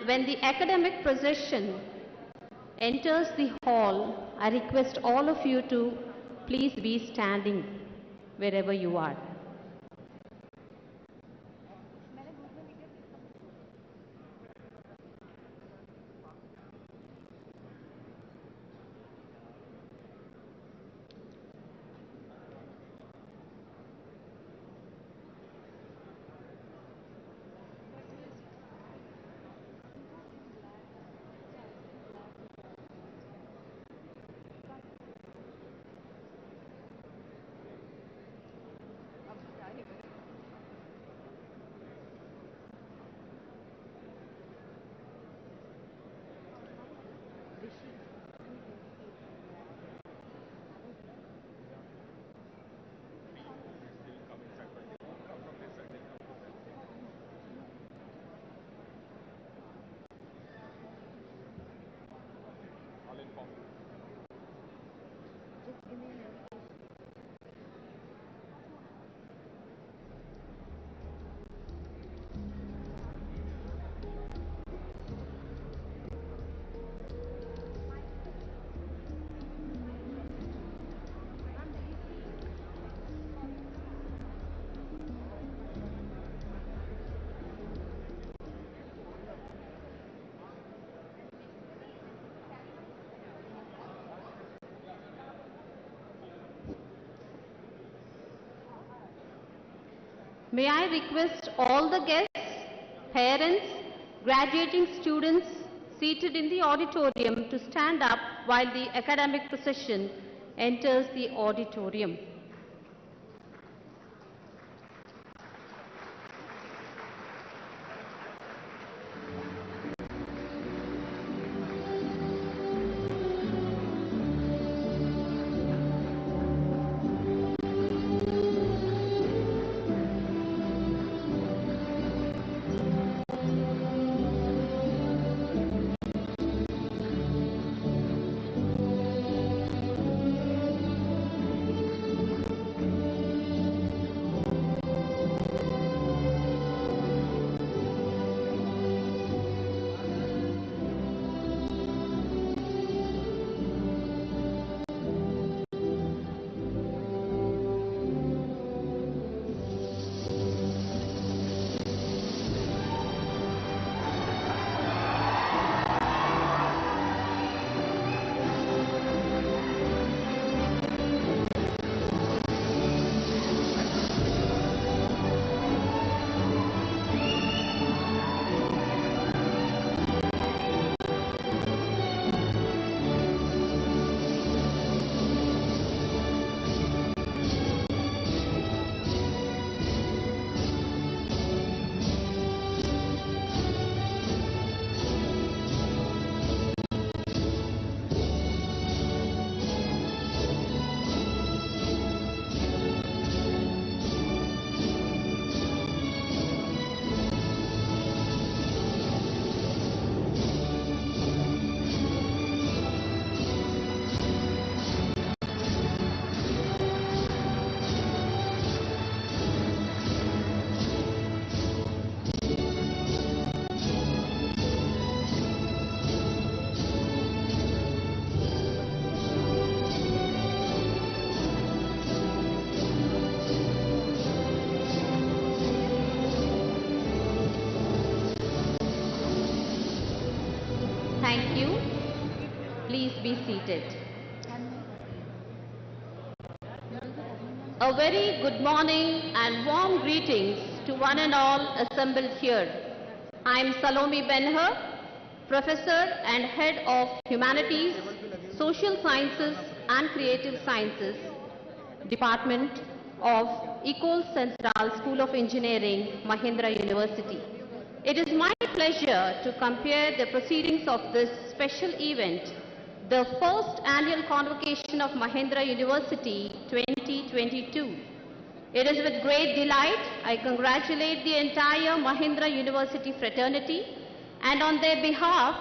when the academic procession enters the hall, I request all of you to please be standing wherever you are. May I request all the guests, parents, graduating students seated in the auditorium to stand up while the academic procession enters the auditorium. Thank you. Please be seated. A very good morning and warm greetings to one and all assembled here. I am Salome Benher, Professor and Head of Humanities, Social Sciences and Creative Sciences, Department of Ecole Centrale School of Engineering, Mahindra University. It is my pleasure to compare the proceedings of this special event, the first annual Convocation of Mahindra University 2022. It is with great delight I congratulate the entire Mahindra University fraternity and on their behalf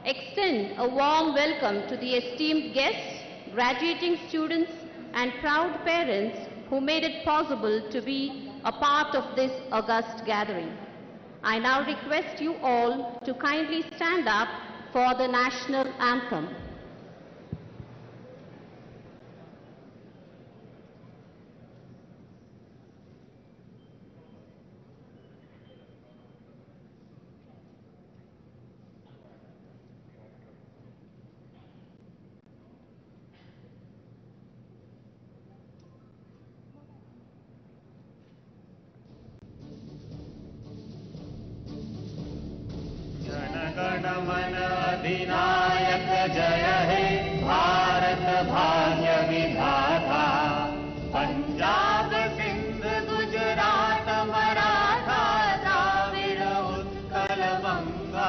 extend a warm welcome to the esteemed guests, graduating students and proud parents who made it possible to be a part of this august gathering. I now request you all to kindly stand up for the national anthem. गण मन अधिनायक जय हे भारत भाग्य विधाता पंजाब सिंध गुजरात मराठा द्राविड़ उत्कल बंगा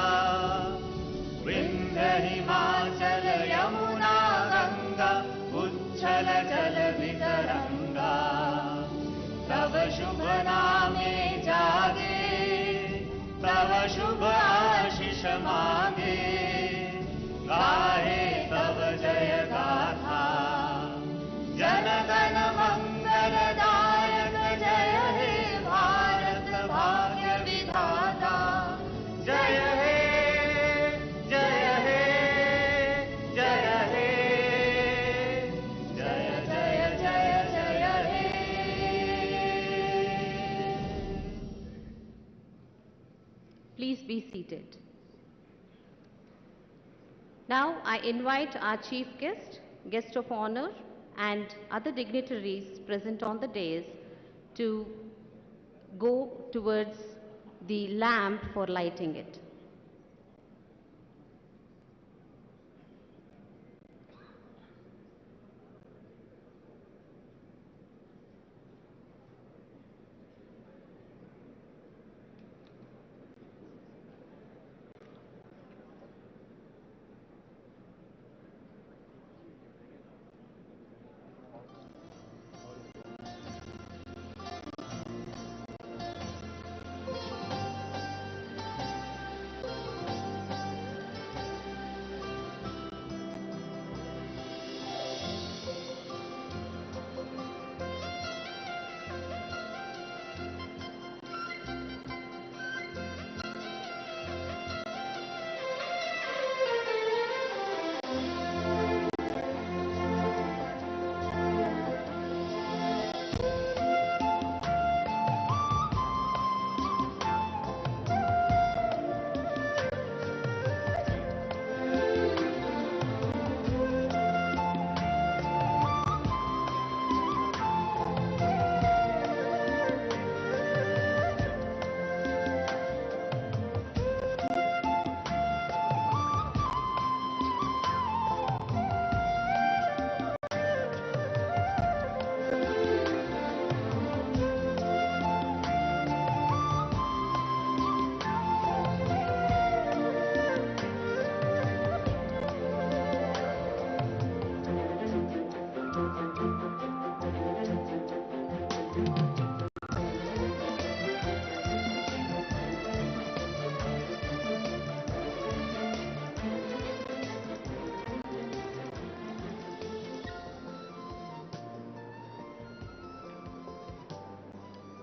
विंध्य हिमाचल यमुना गंगा उच्छल जल वितरंगा तव शुभ नामे जागे तव शुभ आशीष मांगे गाहे तव जय गाथा जन गण मंगल दायक जय हे भारत भाग्य विधाता जय हे जय हे जय हे जय जय जय जय हे. Please be seated. Now I invite our chief guest, guest of honor, and other dignitaries present on the dais to go towards the lamp for lighting it.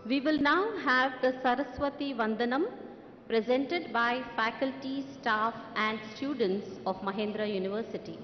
We will now have the Saraswati Vandanam presented by faculty, staff and students of Mahindra University.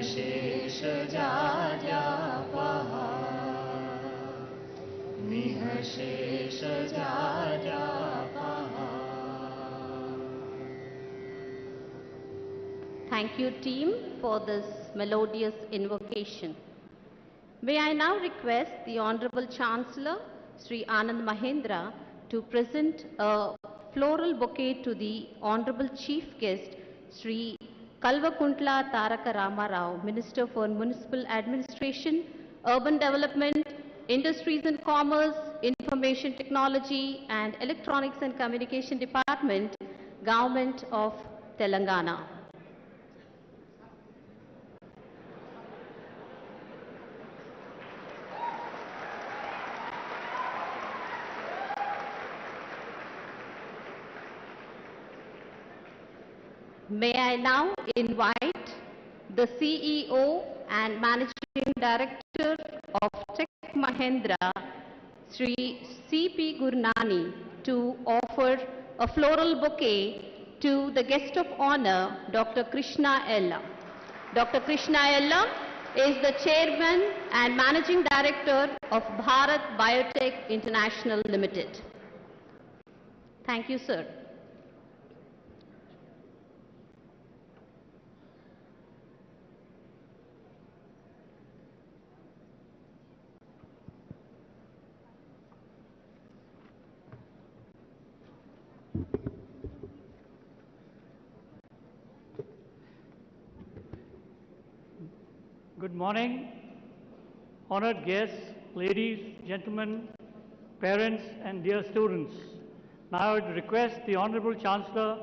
शेष जा जा पहा शेष जाजा पहा. Thank you, team, for this melodious invocation. May I now request the Honorable Chancellor, Sri Anand Mahindra, to present a floral bouquet to the Honorable Chief Guest, Sri Kalvakuntla Taraka Rama Rao, Minister for Municipal Administration, Urban Development, Industries and Commerce, Information Technology and Electronics and Communication Department, Government of Telangana. May I now invite the CEO and Managing Director of Tech Mahindra, Sri C.P. Gurnani, to offer a floral bouquet to the guest of honor, Dr. Krishna Ella. Dr. Krishna Ella is the Chairman and Managing Director of Bharat Biotech International Limited. Thank you, sir. Good morning, honored guests, ladies, gentlemen, parents and dear students. Now I would request the Honorable Chancellor,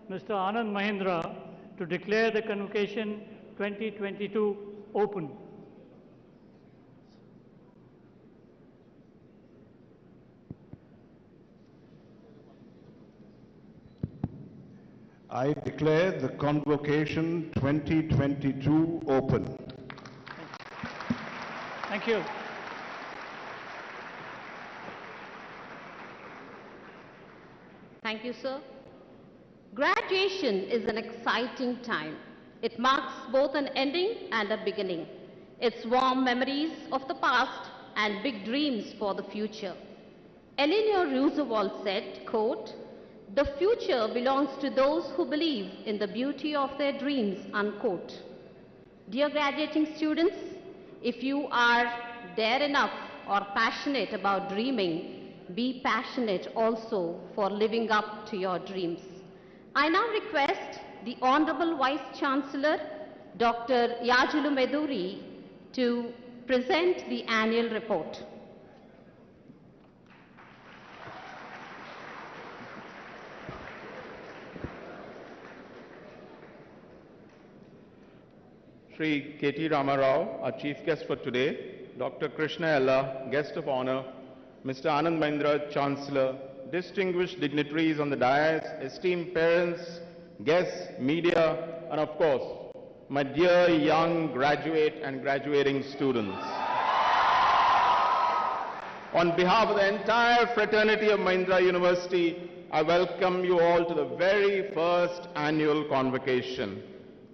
Mr. Anand Mahindra, to declare the Convocation 2022 open. I declare the Convocation 2022 open. Thank you. Thank you, sir. Graduation is an exciting time. It marks both an ending and a beginning. It's warm memories of the past and big dreams for the future. Eleanor Roosevelt said, quote, "The future belongs to those who believe in the beauty of their dreams," unquote. Dear graduating students, if you are dare enough or passionate about dreaming, be passionate also for living up to your dreams. I now request the Honorable Vice Chancellor, Dr. Yajulu Meduri, to present the annual report. Sri K.T. Rama Rao, our chief guest for today, Dr. Krishna Ella, guest of honor, Mr. Anand Mahindra, Chancellor, distinguished dignitaries on the dais, esteemed parents, guests, media, and of course, my dear young graduate and graduating students. On behalf of the entire fraternity of Mahindra University, I welcome you all to the very first annual convocation.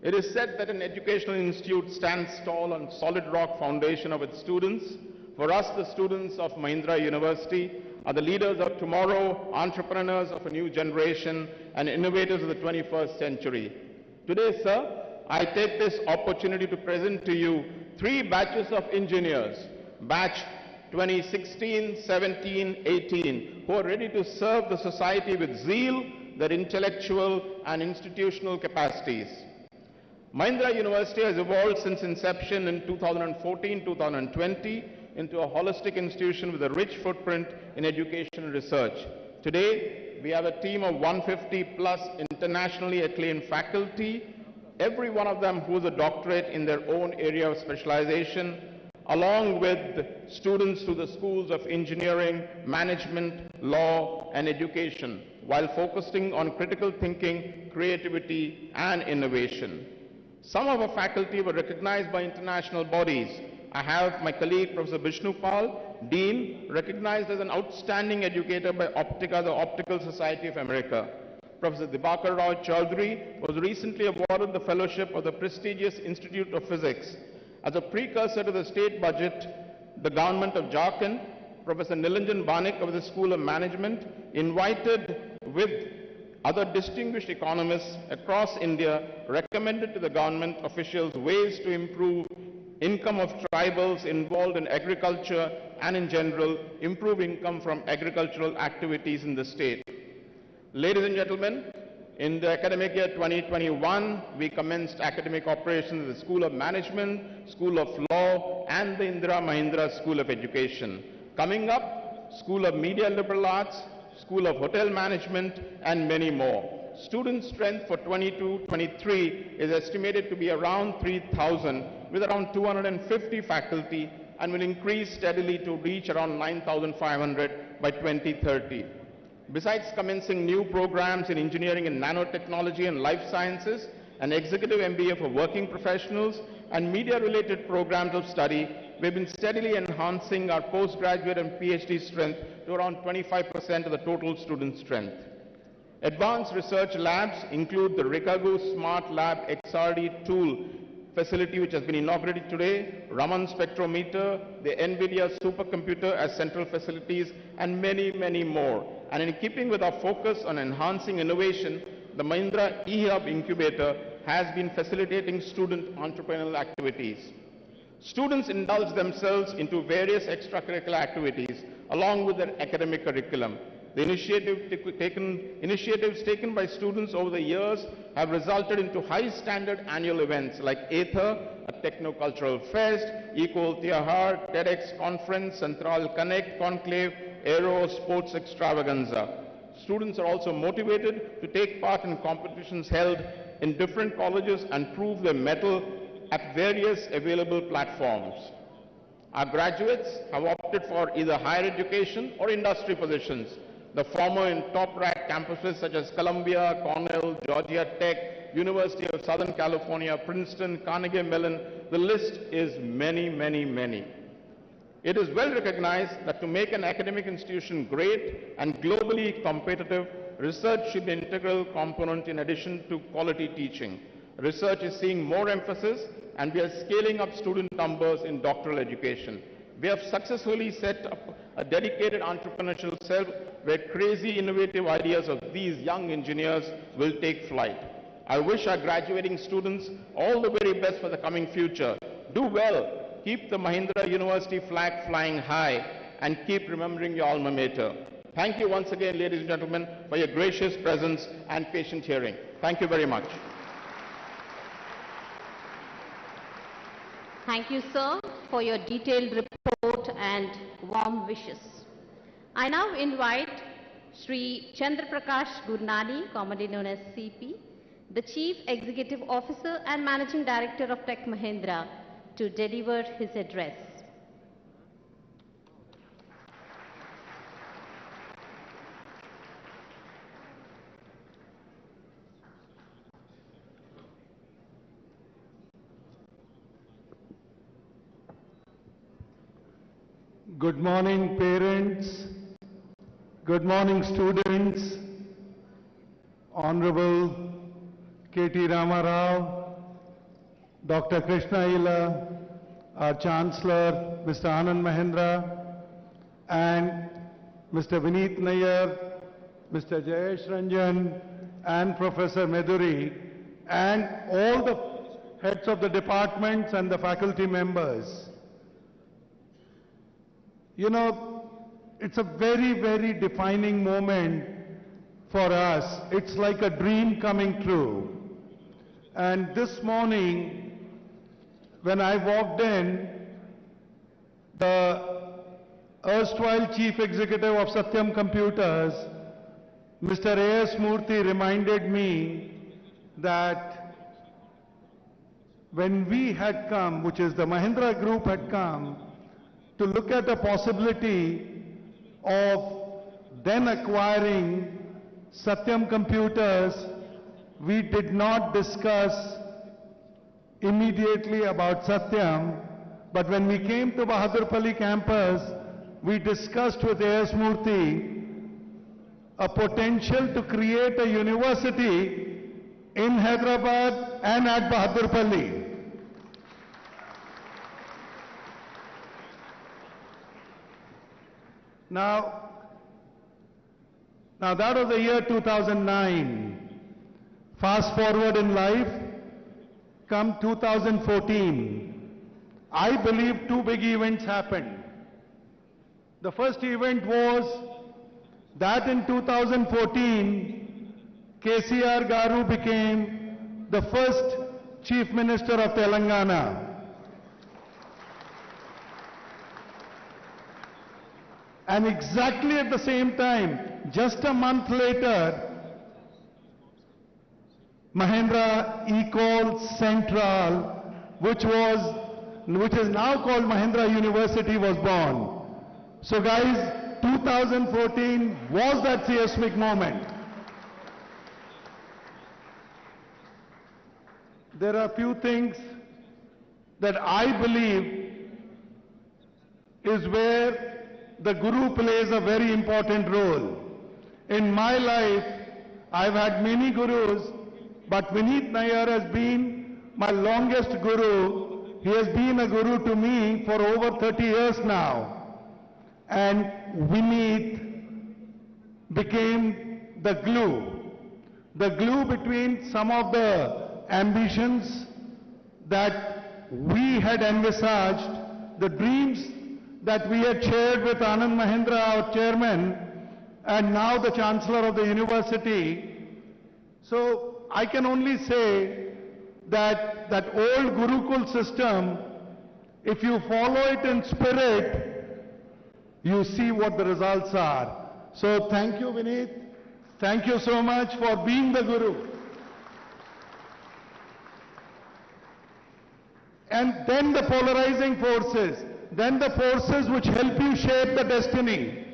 It is said that an educational institute stands tall on solid rock foundation of its students. For us, the students of Mahindra University are the leaders of tomorrow, entrepreneurs of a new generation, and innovators of the 21st century. Today, sir, I take this opportunity to present to you 3 batches of engineers, batch 2016, 17, 18, who are ready to serve the society with zeal, their intellectual and institutional capacities. Mahindra University has evolved since inception in 2014-2020 into a holistic institution with a rich footprint in education and research. Today, we have a team of 150 plus internationally acclaimed faculty, every one of them who is a doctorate in their own area of specialization, along with students through the schools of engineering, management, law, and education, while focusing on critical thinking, creativity, and innovation. Some of our faculty were recognized by international bodies. I have my colleague, Professor Vishnu Pal, Dean, recognized as an outstanding educator by Optica, the Optical Society of America. Professor Dibakar Rao Chaudhary was recently awarded the fellowship of the prestigious Institute of Physics. As a precursor to the state budget, the government of Jharkhand Professor Nilanjan Banik of the School of Management, invited with other distinguished economists across India, recommended to the government officials ways to improve income of tribals involved in agriculture and in general improve income from agricultural activities in the state. Ladies and gentlemen, in the academic year 2021, we commenced academic operations at the School of Management, School of Law and the Mahindra School of Education. Coming up, School of Media and Liberal Arts, School of Hotel Management and many more. Student strength for 22-23 is estimated to be around 3,000 with around 250 faculty and will increase steadily to reach around 9,500 by 2030. Besides commencing new programs in engineering and nanotechnology and life sciences, an executive MBA for working professionals and media-related programs of study, we've been steadily enhancing our postgraduate and PhD strength to around 25% of the total student strength. Advanced research labs include the Rikagu Smart Lab XRD tool facility which has been inaugurated today, Raman spectrometer, the NVIDIA supercomputer as central facilities and many, many more. And in keeping with our focus on enhancing innovation, the Mahindra eHub incubator has been facilitating student entrepreneurial activities. Students indulge themselves into various extracurricular activities along with their academic curriculum. The initiatives taken by students over the years have resulted into high-standard annual events like Aether, a techno-cultural fest, Equal Tihar, TEDx conference, Central Connect Conclave, Aero Sports Extravaganza. Students are also motivated to take part in competitions held in different colleges and prove their mettle at various available platforms. Our graduates have opted for either higher education or industry positions, the former in top-ranked campuses such as Columbia, Cornell, Georgia Tech, University of Southern California, Princeton, Carnegie Mellon. The list is many, many, many. It is well recognized that to make an academic institution great and globally competitive, research should be an integral component in addition to quality teaching. Research is seeing more emphasis and we are scaling up student numbers in doctoral education. We have successfully set up a dedicated entrepreneurial cell where crazy innovative ideas of these young engineers will take flight. I wish our graduating students all the very best for the coming future. Do well. Keep the Mahindra University flag flying high and keep remembering your alma mater. Thank you once again, ladies and gentlemen, for your gracious presence and patient hearing. Thank you very much. Thank you, sir, for your detailed report and warm wishes. I now invite Sri Chandra Prakash Gurnani, commonly known as CP, the Chief Executive Officer and Managing Director of Tech Mahindra, to deliver his address. Good morning, parents. Good morning, students. Honorable K.T. Ramarao, Dr. Krishna Ila, our Chancellor, Mr. Anand Mahindra, and Mr. Vineet Nayyar, Mr. Jayesh Ranjan, and Professor Meduri, and all the heads of the departments and the faculty members. You know, it's a very, very defining moment for us. It's like a dream coming true. And this morning, when I walked in, the erstwhile Chief Executive of Satyam Computers, Mr. A.S. Murthy, reminded me that when we had come, which is the Mahindra Group had come, to look at the possibility of then acquiring Satyam Computers, we did not discuss immediately about Satyam, but when we came to Bahadurpally campus, we discussed with A.S. Murthy a potential to create a university in Hyderabad and at Bahadurpally. Now that was the year 2009. Fast forward in life, come 2014. I believe two big events happened. The first event was that in 2014, KTR Garu became the first Chief Minister of Telangana. And exactly at the same time, just a month later, Mahindra Ecole Central, which is now called Mahindra University, was born. So guys, 2014 was that seismic moment. There are a few things that I believe is where the Guru plays a very important role. In my life, I've had many Gurus, but Vineet Nayyar has been my longest Guru. He has been a Guru to me for over 30 years now. And Vineet became the glue between some of the ambitions that we had envisaged, the dreams that we had shared with Anand Mahindra, our chairman, and now the Chancellor of the university. So I can only say that that old Gurukul system, if you follow it in spirit, you see what the results are. So thank you, Vineet. Thank you so much for being the Guru. And then the polarizing forces, then the forces which help you shape the destiny.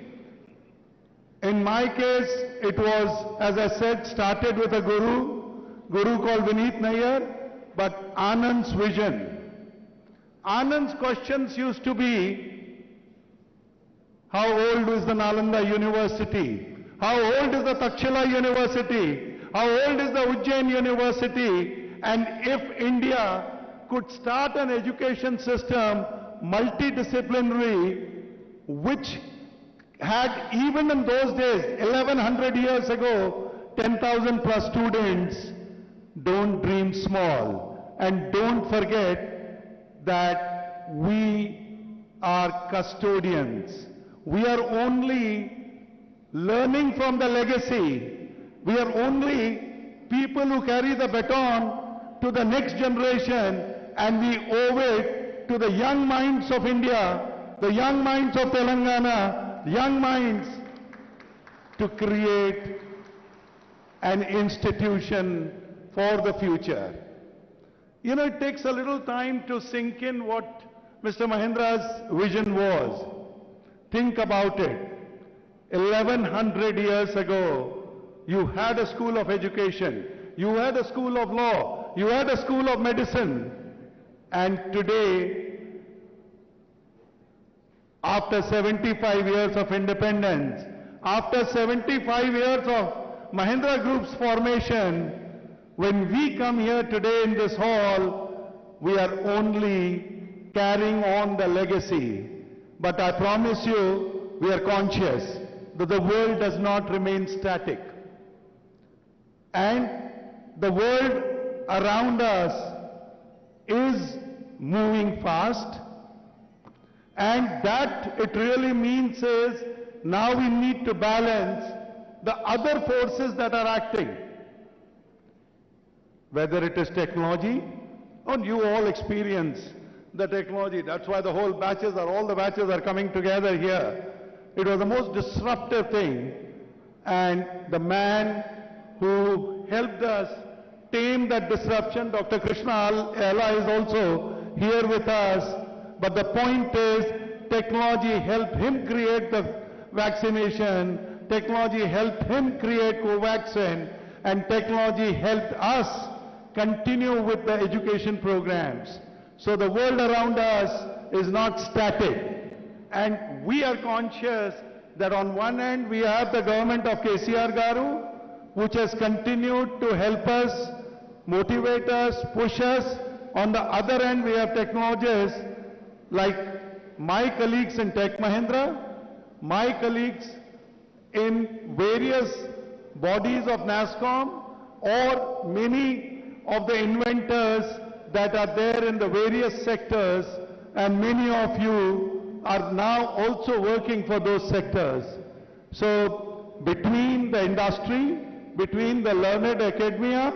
In my case, it was, as I said, started with a Guru called Vineet Nayyar, but Anand's vision. Anand's questions used to be, how old is the Nalanda University? How old is the Takshila University? How old is the Ujjain University? And if India could start an education system, multidisciplinary, which had, even in those days, 1100 years ago, 10,000 plus students, don't dream small. And don't forget that we are custodians. We are only learning from the legacy. We are only people who carry the baton to the next generation, and we owe it to the young minds of India, the young minds of Telangana, young minds, to create an institution for the future. You know, it takes a little time to sink in what Mr. Mahindra's vision was. Think about it. 1100 years ago, you had a school of education, you had a school of law, you had a school of medicine. And today, after 75 years of independence, after 75 years of Mahindra Group's formation, when we come here today in this hall, we are only carrying on the legacy. But I promise you, we are conscious that the world does not remain static. And the world around us is moving fast. And that it really means is, now we need to balance the other forces that are acting. Whether it is technology, and you all experience the technology. That's why the whole batches all the batches are coming together here. It was the most disruptive thing. And the man who helped us tame that disruption, Dr. Krishna Alla, is also here with us. But the point is, technology helped him create the vaccination, technology helped him create Covaxin, and technology helped us continue with the education programs. So the world around us is not static. And we are conscious that on one end we have the government of KCR Garu, which has continued to help us, motivate us, push us. On the other end we have technologists like my colleagues in Tech Mahindra, my colleagues in various bodies of NASSCOM or many of the inventors that are there in the various sectors, and many of you are now also working for those sectors. So between the industry, between the learned academia,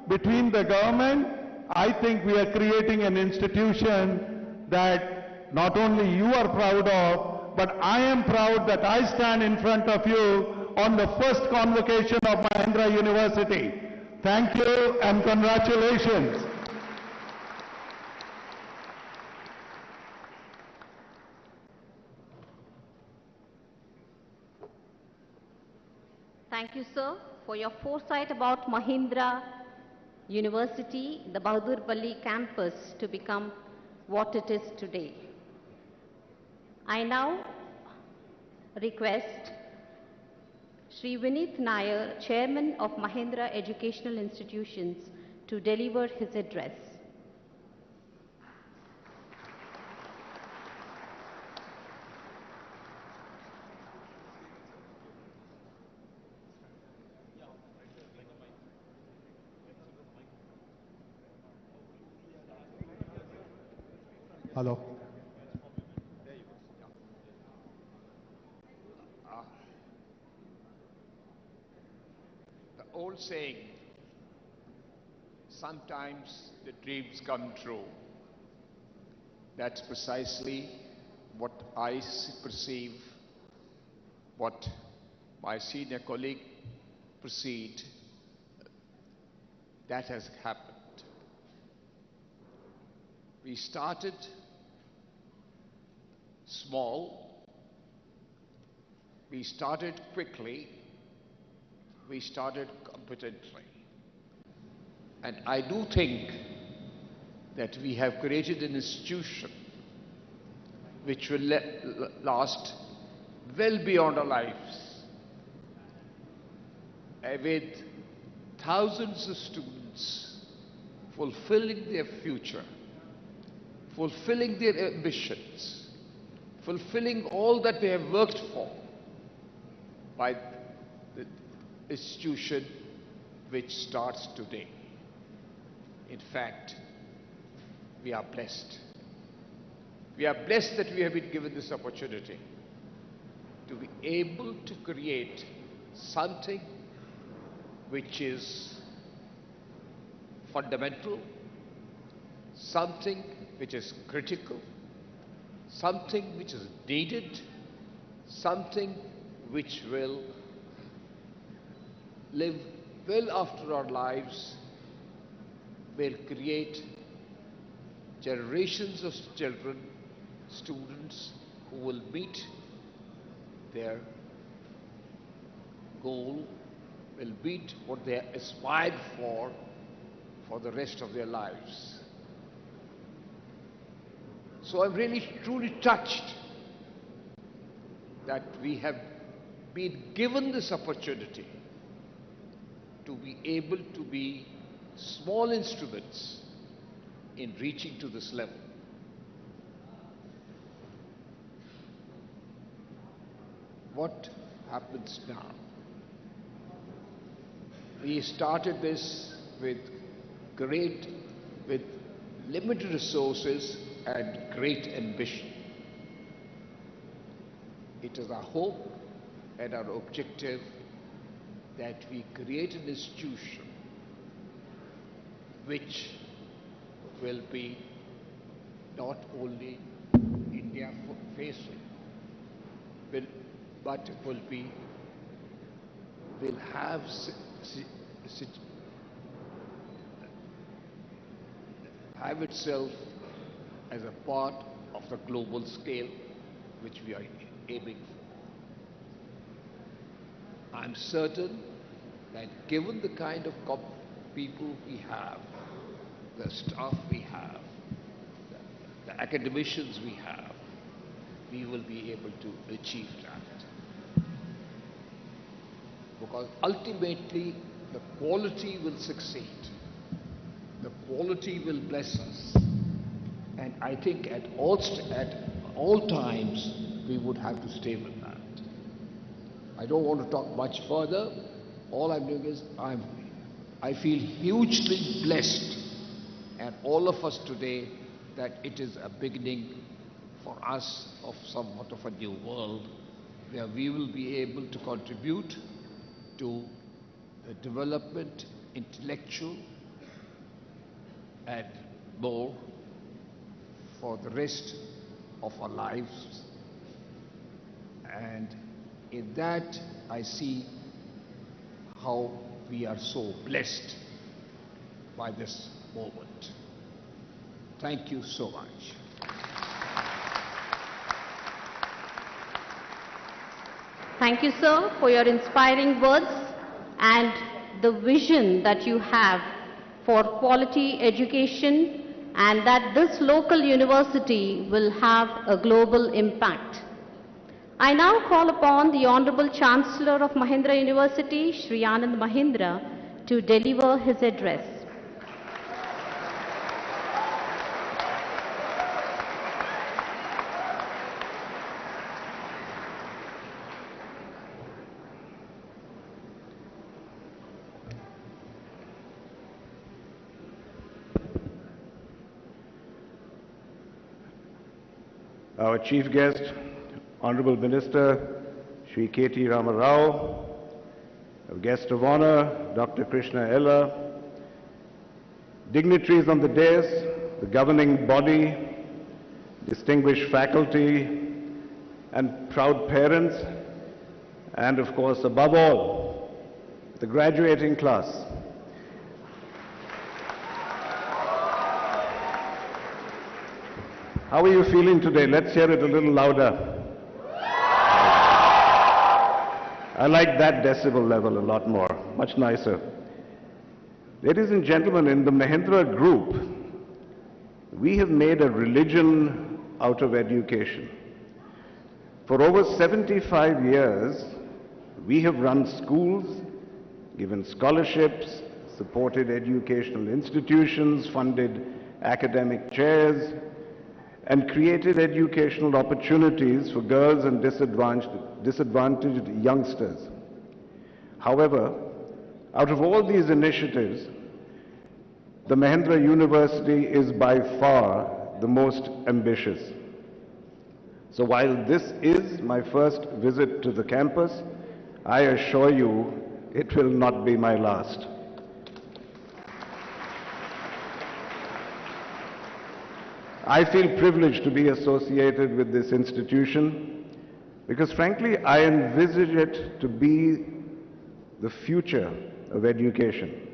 between the government, I think we are creating an institution that not only you are proud of, but I am proud that I stand in front of you on the first convocation of Mahindra University. Thank you and congratulations. Thank you, sir, for your foresight about Mahindra University, the Bahadurpalli campus, to become what it is today. I now request Shri Vineet Nair, Chairman of Mahindra Educational Institutions, to deliver his address. Hello. The old saying, sometimes the dreams come true. That's precisely what I perceive, what my senior colleague perceived. That has happened. We started small, we started quickly, we started competently. And I do think that we have created an institution which will last well beyond our lives, with thousands of students fulfilling their future, fulfilling their ambitions, fulfilling all that they have worked for by the institution which starts today. In fact, we are blessed. We are blessed that we have been given this opportunity to be able to create something which is fundamental, something which is critical, something which is needed, something which will live well after our lives, will create generations of children, students who will meet their goal, will meet what they aspired for the rest of their lives. So I'm really truly touched that we have been given this opportunity to be able to be small instruments in reaching to this level. What happens now? We started this with limited resources and great ambition. It is our hope and our objective that we create an institution which will be not only India facing, but will have itself as a part of the global scale which we are aiming for. I'm certain that given the kind of people we have, the staff we have, the academicians we have, we will be able to achieve that. Because ultimately, the quality will succeed. The quality will bless us. And I think at all times, we would have to stay with that. I don't want to talk much further. All I'm doing is I feel hugely blessed, and all of us today, that it is a beginning for us of somewhat of a new world where we will be able to contribute to the development, intellectual and more, for the rest of our lives. And in that, I see how we are so blessed by this moment. Thank you so much. Thank you, sir, for your inspiring words and the vision that you have for quality education, and that this local university will have a global impact. I now call upon the Honorable Chancellor of Mahindra University, Shri Anand Mahindra, to deliver his address. Our chief guest, Honorable Minister Shri KT Rama Rao, our guest of honor, Dr. Krishna Ella, dignitaries on the dais, the governing body, distinguished faculty, and proud parents, and of course, above all, the graduating class. How are you feeling today? Let's hear it a little louder. I like that decibel level a lot more, much nicer. Ladies and gentlemen, in the Mahindra Group, we have made a religion out of education. For over 75 years, we have run schools, given scholarships, supported educational institutions, funded academic chairs, and created educational opportunities for girls and disadvantaged youngsters. However, out of all these initiatives, the Mahindra University is by far the most ambitious. So while this is my first visit to the campus, I assure you it will not be my last. I feel privileged to be associated with this institution because, frankly, I envisage it to be the future of education.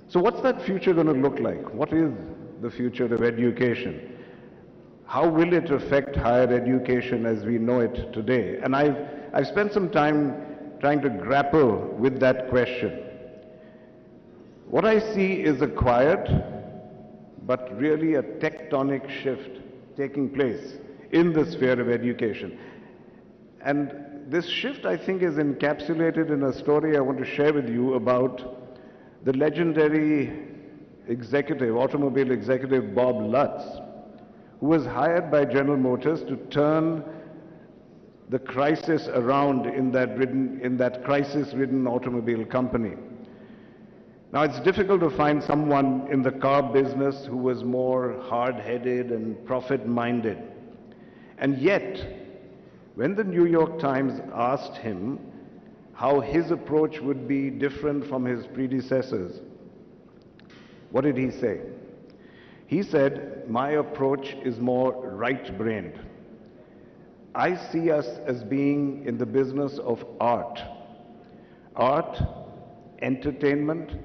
So what's that future going to look like? What is the future of education? How will it affect higher education as we know it today? And I've spent some time trying to grapple with that question. What I see is a quiet, but really a tectonic shift taking place in the sphere of education. And this shift, I think, is encapsulated in a story I want to share with you about the legendary executive, automobile executive Bob Lutz, who was hired by General Motors to turn the crisis around in that crisis-ridden automobile company. Now, it's difficult to find someone in the car business who was more hard-headed and profit-minded. And yet, when the New York Times asked him how his approach would be different from his predecessors, what did he say? He said, "My approach is more right-brained. I see us as being in the business of art, entertainment,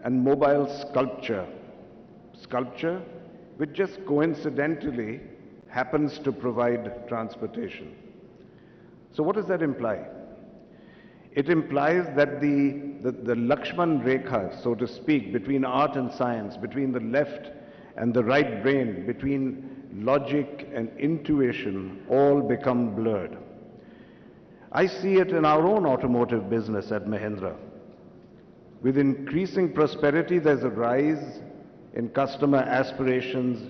and mobile sculpture. Sculpture which just coincidentally happens to provide transportation." So what does that imply? It implies that the Lakshman Rekha, so to speak, between art and science, between the left and the right brain, between logic and intuition, all become blurred. I see it in our own automotive business at Mahindra. With increasing prosperity, there's a rise in customer aspirations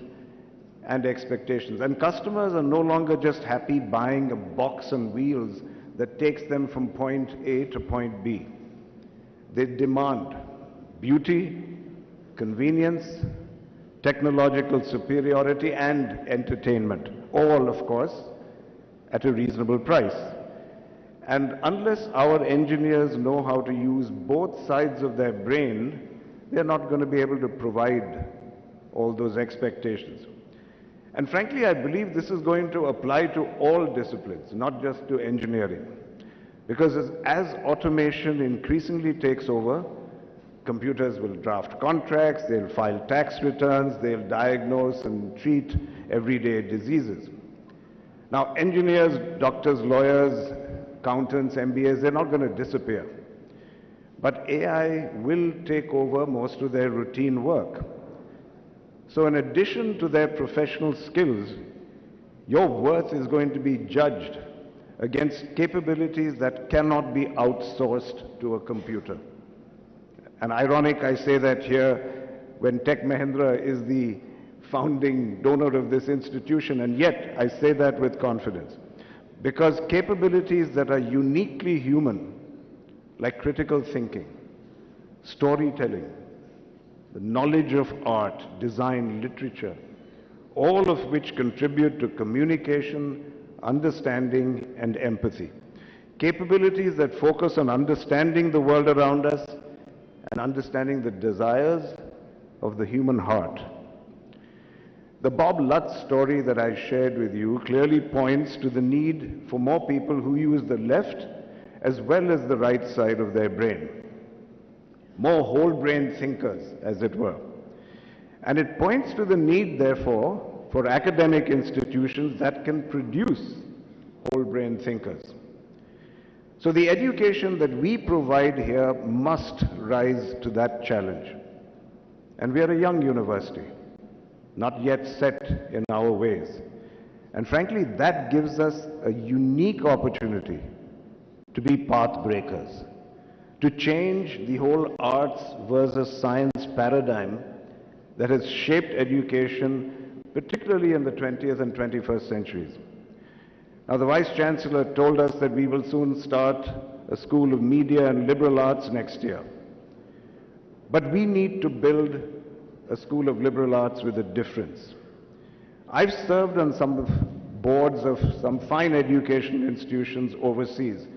and expectations. And customers are no longer just happy buying a box and wheels. that takes them from point A to point B. They demand beauty, convenience, technological superiority, and entertainment, all, of course, at a reasonable price. And unless our engineers know how to use both sides of their brain, they're not going to be able to provide all those expectations. And frankly, I believe this is going to apply to all disciplines, not just to engineering. Because as automation increasingly takes over, computers will draft contracts, they'll file tax returns, they'll diagnose and treat everyday diseases. Now, engineers, doctors, lawyers, accountants, MBAs, they're not going to disappear. But AI will take over most of their routine work. So in addition to their professional skills, your worth is going to be judged against capabilities that cannot be outsourced to a computer. And ironic I say that here when Tech Mahindra is the founding donor of this institution, and yet I say that with confidence. Because capabilities that are uniquely human, like critical thinking, storytelling, the knowledge of art, design, literature, all of which contribute to communication, understanding, and empathy. Capabilities that focus on understanding the world around us and understanding the desires of the human heart. The Bob Lutz story that I shared with you clearly points to the need for more people who use the left as well as the right side of their brain. More whole-brain thinkers, as it were. And it points to the need, therefore, for academic institutions that can produce whole-brain thinkers. So the education that we provide here must rise to that challenge. And we are a young university, not yet set in our ways. And frankly, that gives us a unique opportunity to be path breakers, to change the whole arts versus science paradigm that has shaped education, particularly in the 20th and 21st centuries. Now, the Vice Chancellor told us that we will soon start a School of Media and Liberal Arts next year. But we need to build a School of Liberal Arts with a difference. I've served on some boards of some fine education institutions overseas.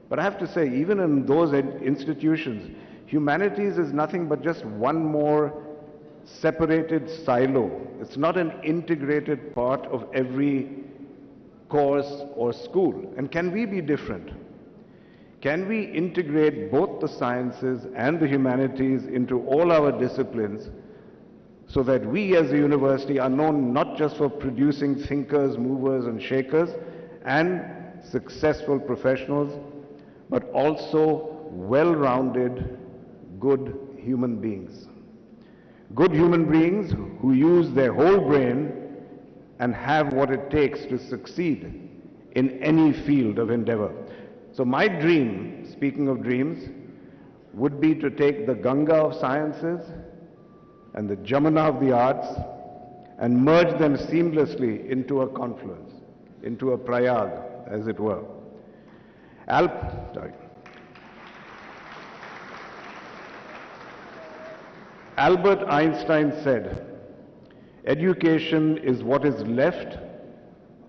But I have to say, even in those institutions, humanities is nothing but just one more separated silo. It's not an integrated part of every course or school. And can we be different? Can we integrate both the sciences and the humanities into all our disciplines so that we as a university are known not just for producing thinkers, movers and shakers and successful professionals, but also well-rounded, good human beings. Good human beings who use their whole brain and have what it takes to succeed in any field of endeavor. So my dream, speaking of dreams, would be to take the Ganga of sciences and the Jamuna of the arts and merge them seamlessly into a confluence, into a Prayag, as it were. Albert Einstein said, "Education is what is left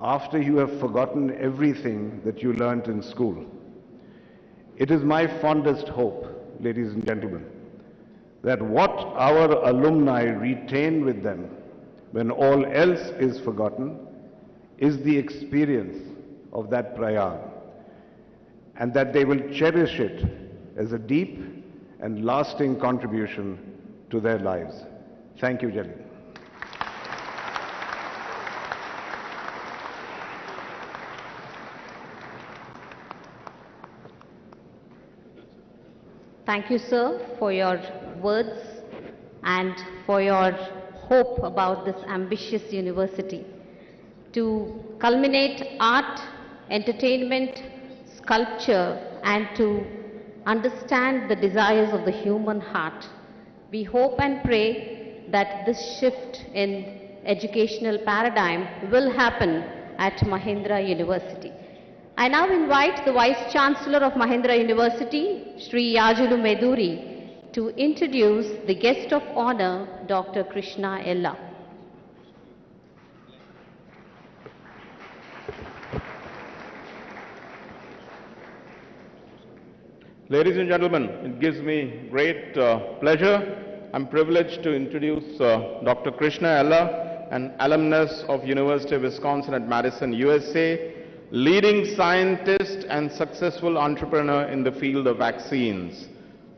after you have forgotten everything that you learnt in school." It is my fondest hope, ladies and gentlemen, that what our alumni retain with them when all else is forgotten is the experience of that Prayag, and that they will cherish it as a deep and lasting contribution to their lives. Thank you, gentlemen. Thank you, sir, for your words and for your hope about this ambitious university to culminate art, entertainment, sculpture, and to understand the desires of the human heart. We hope and pray that this shift in educational paradigm will happen at Mahindra University. I now invite the Vice Chancellor of Mahindra University, Sri Yajulu Meduri, to introduce the guest of honor, Dr. Krishna Ella. Ladies and gentlemen, it gives me great pleasure. I'm privileged to introduce Dr. Krishna Ella, an alumnus of University of Wisconsin at Madison, USA, leading scientist and successful entrepreneur in the field of vaccines.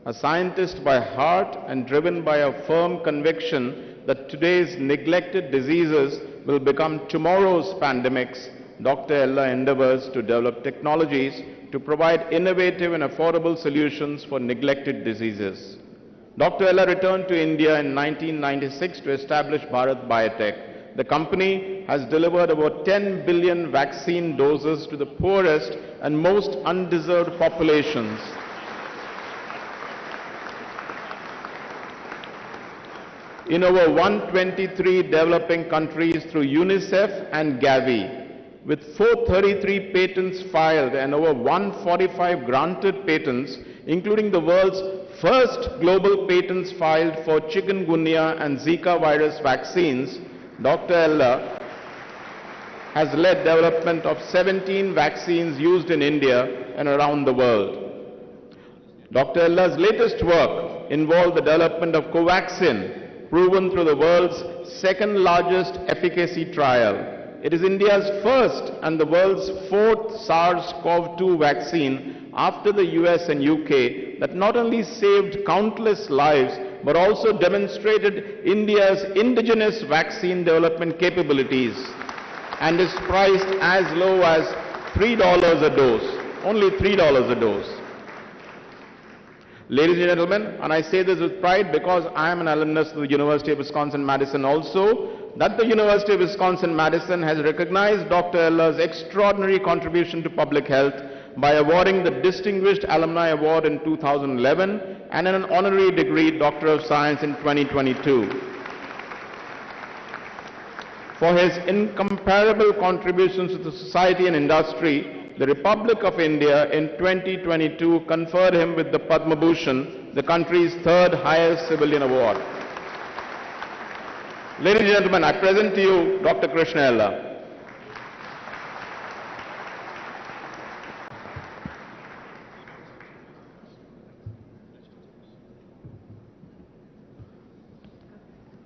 A scientist by heart and driven by a firm conviction that today's neglected diseases will become tomorrow's pandemics, Dr. Ella endeavors to develop technologies to provide innovative and affordable solutions for neglected diseases. Dr. Ella returned to India in 1996 to establish Bharat Biotech. The company has delivered about 10 billion vaccine doses to the poorest and most undeserved populations. In over 123 developing countries through UNICEF and Gavi. With 433 patents filed and over 145 granted patents, including the world's first global patents filed for chikungunya and Zika virus vaccines, Dr. Ella has led development of 17 vaccines used in India and around the world. Dr. Ella's latest work involved the development of Covaxin, proven through the world's second largest efficacy trial. It is India's first and the world's fourth SARS-CoV-2 vaccine after the US and UK that not only saved countless lives but also demonstrated India's indigenous vaccine development capabilities and is priced as low as $3 a dose, only $3 a dose. Ladies and gentlemen, and I say this with pride because I am an alumnus of the University of Wisconsin-Madison also, that the University of Wisconsin-Madison has recognized Dr. Ella's extraordinary contribution to public health by awarding the Distinguished Alumni Award in 2011 and an honorary degree Doctor of Science in 2022. For his incomparable contributions to the society and industry, the Republic of India in 2022 conferred him with the Padma Bhushan, the country's third highest civilian award. Ladies and gentlemen, I present to you Dr. Krishna Ella.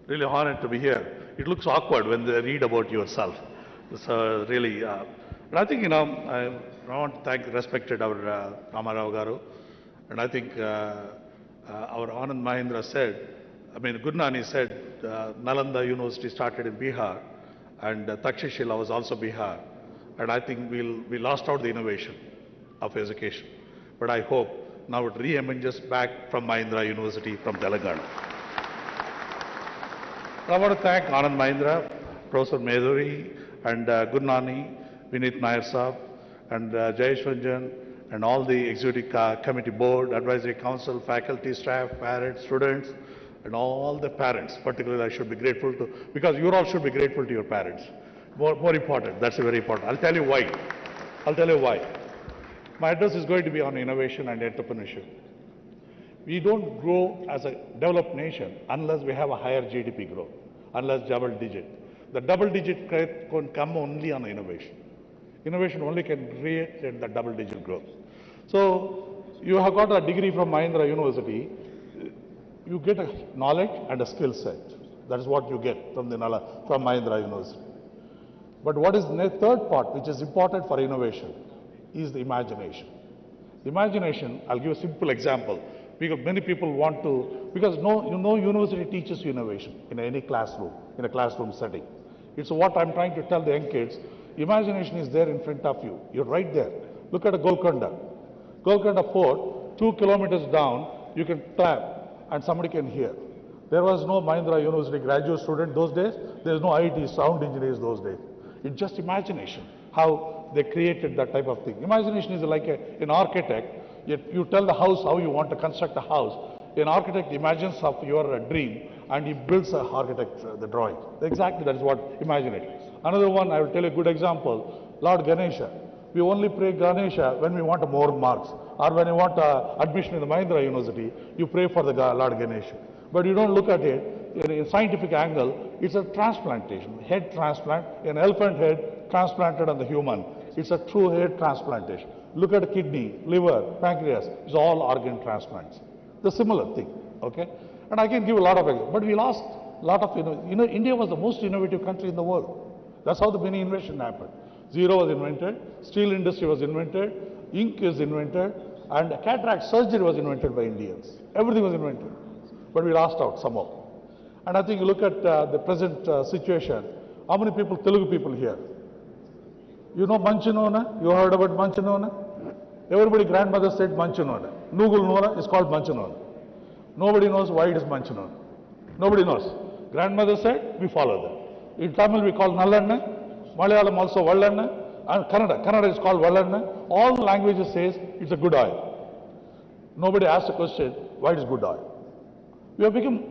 Really honored to be here. It looks awkward when they read about yourself. So really, but I think, I want to thank respected our Ramarao Garu, and I think our Anand Mahindra said, Gurnani said, Nalanda University started in Bihar, and Takshashila was also Bihar, and I think we lost out the innovation of education. But I hope now it re-emerges back from Mahindra University from Telangana. I want to thank Anand Mahindra, Professor Meduri, and Gurnani, Vinit Nair Saab, and Jayesh Ranjan, and all the executive committee board, advisory council, faculty, staff, parents, students, and all the parents. Particularly, I should be grateful to, because you all should be grateful to your parents. More important, that's very important. I'll tell you why. My address is going to be on innovation and entrepreneurship. We don't grow as a developed nation unless we have a higher GDP growth, unless double digit. The double digit growth can come only on innovation. Innovation only can create the double digit growth. So you have got a degree from Mahindra University, you get a knowledge and a skill set. That is what you get from Mahindra University. But what is the third part, which is important for innovation, is the imagination. Imagination, I'll give a simple example. Because many people want to, because university teaches you innovation in any classroom, in a classroom setting. It's what I'm trying to tell the young kids. Imagination is there in front of you. You're right there. Look at a Golconda. Golconda Fort, 2 kilometers down, you can clap and somebody can hear. There was no Mahindra University graduate student those days. There's no IT sound engineers those days. It's just imagination, how they created that type of thing. Imagination is like an architect. You tell the house how you want to construct a house. An architect imagines of your dream and he builds the the drawing. Exactly, that is what imagination. Another one, I will tell you a good example. Lord Ganesha. We only pray Ganesha when we want more marks, or when you want admission in the Mahindra University, you pray for the Lord Ganesha. But you don't look at it in a scientific angle. It's a transplantation, head transplant, an elephant head transplanted on the human. It's a true head transplantation. Look at kidney, liver, pancreas. It's all organ transplants. The similar thing, okay? And I can give a lot of examples. But we lost a lot of, India was the most innovative country in the world. That's how the many invention happened. Zero was invented, steel industry was invented, ink is invented, and cataract surgery was invented by Indians. Everything was invented. But we lost out somehow. And I think you look at the present situation. How many people, Telugu people here? You know Manchinona? You heard about Manchinona? Everybody grandmother said Manchinona. Nugul Nora is called Manchinona. Nobody knows why it is Manchinona. Nobody knows. Grandmother said, we follow that. In Tamil we call Nallanna, Malayalam also Vallanna, and Kannada is called Vallanna. All languages says it's a good oil. Nobody asked the question, why it is good oil? We have become,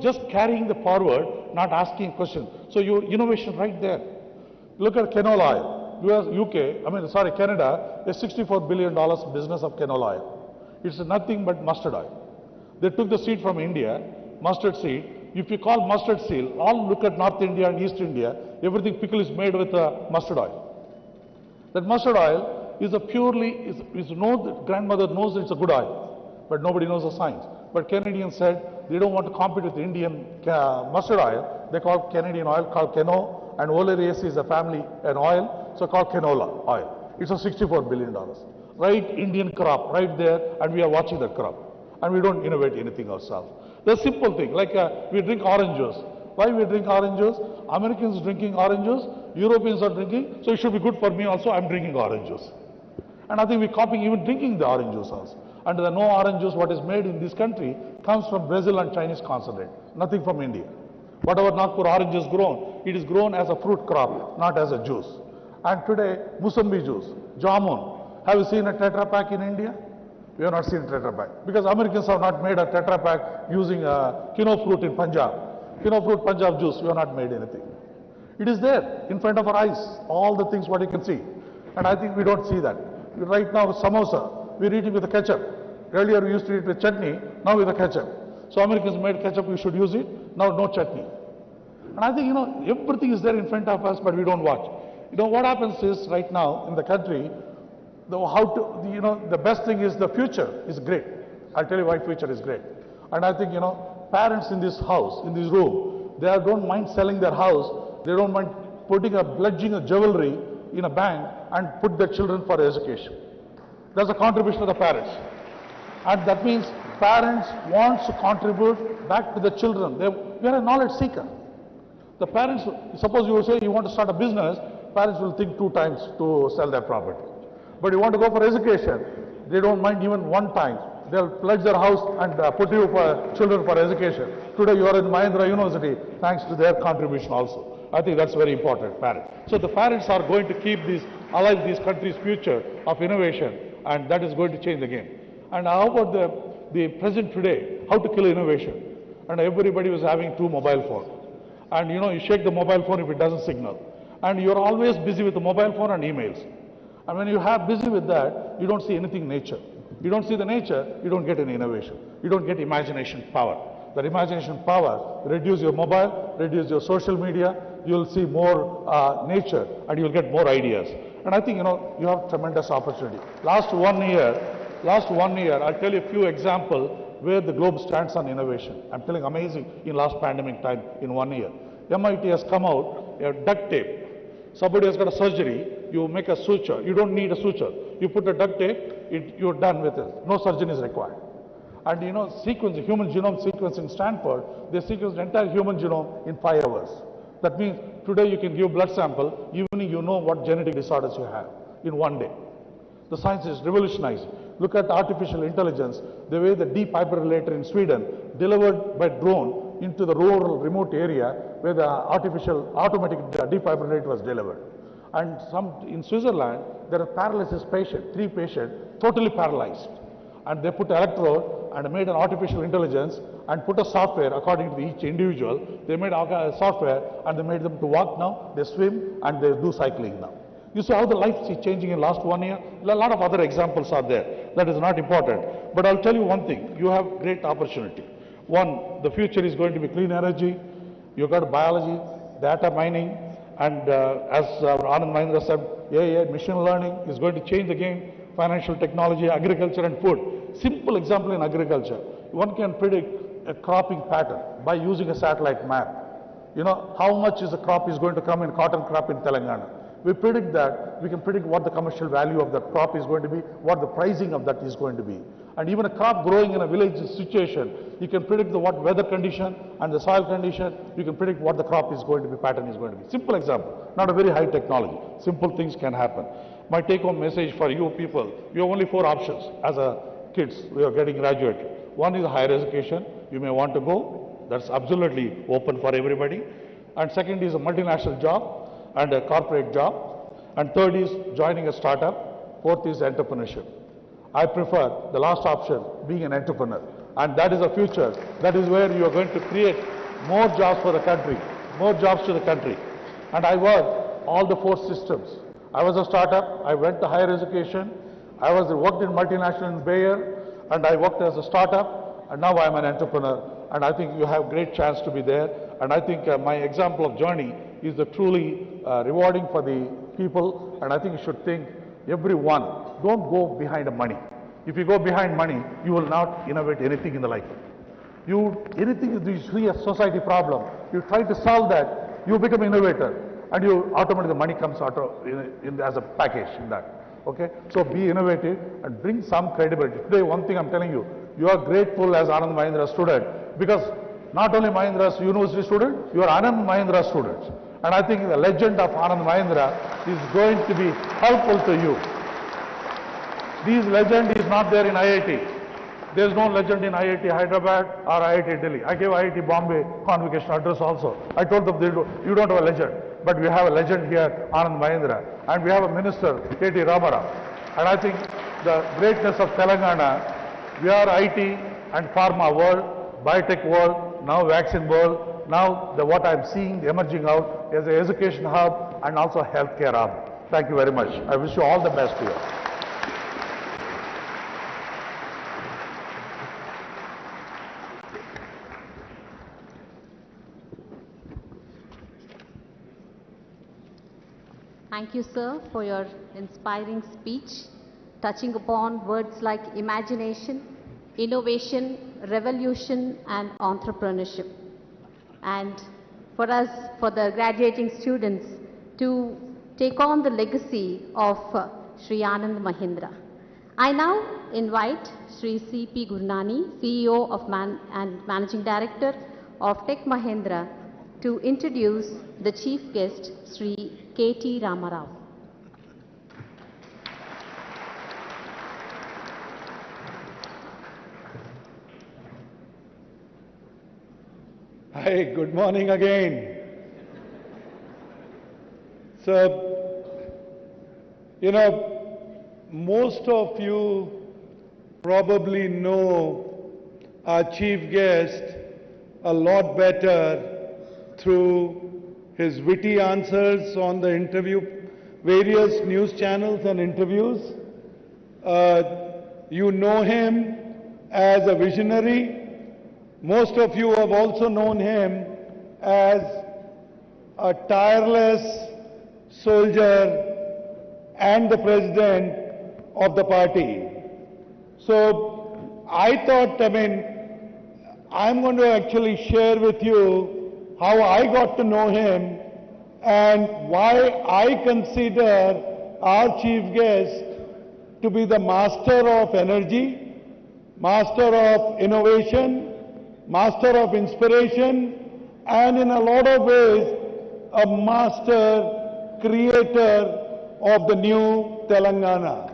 just carrying the forward, not asking a question. So your innovation right there. Look at canola oil. Canada, a $64 billion business of canola oil. It's nothing but mustard oil. They took the seed from India, mustard seed. If you call mustard seed, all look at North India and East India, everything pickle is made with mustard oil. That mustard oil is a purely, the grandmother knows it's a good oil, but nobody knows the science. But Canadians said they don't want to compete with Indian mustard oil. They call Canadian oil called Cano, and Oleiaceae is a family, an oil, so called canola oil. It's a $64 billion. Right Indian crop, right there, and we are watching that crop. And we don't innovate anything ourselves. The simple thing, like we drink orange juice. Why we drink orange juice? Americans drinking orange juice, Europeans are drinking, so it should be good for me also, I'm drinking orange juice. And I think we're copying even drinking the orange juice also. And the no orange juice what is made in this country comes from Brazil and Chinese concentrate, nothing from India. Whatever Nagpur orange is grown, it is grown as a fruit crop, not as a juice. And today, Musambi juice, jamun. Have you seen a Tetra Pak in India? We have not seen Tetra Pak. Because Americans have not made a Tetra Pak using kino fruit in Punjab. Kino fruit Punjab juice, we have not made anything. It is there in front of our eyes, all the things what you can see. And I think we don't see that. Right now, samosa, we're eating with a ketchup. Earlier we used to eat with chutney, now with a ketchup. So Americans made ketchup, we should use it. Now no chutney. And I think, everything is there in front of us, but we don't watch. What happens is right now in the country, the best thing is the future is great. I'll tell you why future is great. And I think, parents in this house, in this room, they don't mind selling their house. They don't mind pledging a jewelry in a bank and put their children for education. That's a contribution of the parents. And that means parents want to contribute back to the children. We are a knowledge seeker. The parents, suppose you say you want to start a business, parents will think 2 times to sell their property. But you want to go for education, they don't mind even 1 time. They'll pledge their house and put you for children for education. Today you are in Mahindra University, thanks to their contribution also. I think that's very important, parents. So the parents are going to keep alive this country's future of innovation, and that is going to change the game. And how about the present today, how to kill innovation? And everybody was having 2 mobile phones. And you shake the mobile phone if it doesn't signal. And you're always busy with the mobile phone and emails. And when you have busy with that, you don't see anything nature. You don't see the nature, you don't get any innovation. You don't get imagination power. That imagination power, reduce your mobile, reduce your social media, you'll see more nature and you'll get more ideas. And I think, you have tremendous opportunity. Last one year, I'll tell you a few examples where the globe stands on innovation. I'm telling amazing in last pandemic time in 1 year. MIT has come out, duct tape. Somebody has got a surgery, you make a suture. You don't need a suture. You put a duct tape, you're done with it. No surgeon is required. And human genome sequencing Stanford, they sequenced the entire human genome in 5 hours. That means today you can give blood sample, evening you know what genetic disorders you have in 1 day. The science is revolutionizing. Look at artificial intelligence, the way the defibrillator in Sweden delivered by drone into the rural remote area where the automatic defibrillator was delivered. And in Switzerland, there are paralysis patient, 3 patients, totally paralyzed. And they put electrode and made an artificial intelligence and put a software according to each individual. They made a software and they made them to walk now, they swim and they do cycling now. You see how the life is changing in last 1 year? A lot of other examples are there. That is not important. But I'll tell you one thing. You have great opportunity. One, the future is going to be clean energy. You've got biology, data mining, and as Anand Mahindra said, AI, machine learning is going to change the game. Financial technology, agriculture and food. Simple example in agriculture. One can predict a cropping pattern by using a satellite map. You know, how much is a crop is going to come in cotton crop in Telangana. We predict that, we can predict what the commercial value of that crop is going to be, what the pricing of that is going to be. And even a crop growing in a village situation, you can predict what weather condition and the soil condition, you can predict what the crop is going to be, pattern is going to be. Simple example, not a very high technology. Simple things can happen. My take-home message for you people, you have only 4 options as a kids, we are getting graduated. One is higher education, you may want to go, that's absolutely open for everybody. And second is a multinational job and a corporate job. And third is joining a startup. Fourth is entrepreneurship. I prefer the last option, being an entrepreneur. And that is the future. That is where you are going to create more jobs for the country, more jobs to the country. And I worked all the 4 systems. I was a startup, I went to higher education, I worked in multinational in Bayer, and I worked as a startup, and now I'm an entrepreneur. And I think you have great chance to be there. And I think my example of journey is truly rewarding for the people. And I think you should think, everyone, don't go behind the money. If you go behind money, you will not innovate anything in the life. Anything you see a society problem, you try to solve that, you become innovator. And you automatically the money comes out as a package in that. Okay? So be innovative and bring some credibility. Today, one thing I'm telling you, you are grateful as Anand Mahindra student, because not only Mahindra's university student, you are Anand Mahindra students. And I think the legend of Anand Mahindra is going to be helpful to you. This legend is not there in IIT. There is no legend in IIT Hyderabad or IIT Delhi. I gave IIT Bombay convocation address also. I told them, you don't have a legend. But we have a legend here, Anand Mahindra. And we have a minister, KTR. And I think the greatness of Telangana, we are IT and pharma world, biotech world, now vaccine world. Now what I'm seeing emerging out is an education hub and also a healthcare hub. Thank you very much. I wish you all the best here. Thank you, sir, for your inspiring speech, touching upon words like imagination, innovation, revolution, and entrepreneurship. And for us, for the graduating students, to take on the legacy of Sri Anand Mahindra. I now invite Sri C.P. Gurnani, CEO of and Managing Director of Tech Mahindra, to introduce the chief guest, Sri K.T. Ramarao. Hi, good morning again. So, you know, most of you probably know our chief guest a lot better through his witty answers on the various news channels and interviews. You know him as a visionary. Most of you have also known him as a tireless soldier and the president of the party. So I thought, I'm going to actually share with you how I got to know him and why I consider our chief guest to be the master of energy, master of innovation, master of inspiration, and in a lot of ways, a master creator of the new Telangana.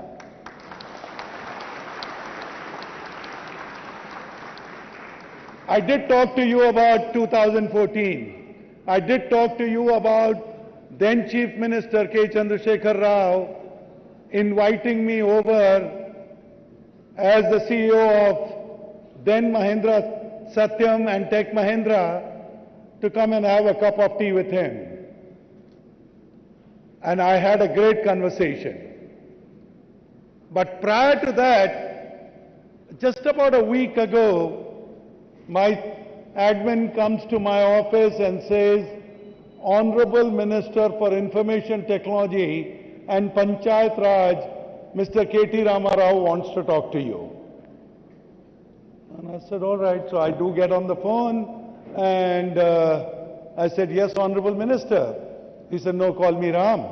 I did talk to you about 2014. I did talk to you about then Chief Minister K. Chandrasekhar Rao inviting me over as the CEO of then Mahindra Satyam and Tech Mahindra to come and have a cup of tea with him. and I had a great conversation. But prior to that, just about a week ago, my admin comes to my office and says, Honorable Minister for Information Technology and Panchayat Raj, Mr. KT Ramarao wants to talk to you. And I said, all right. So I do get on the phone and I said, yes, Honorable Minister. He said, no, call me Ram.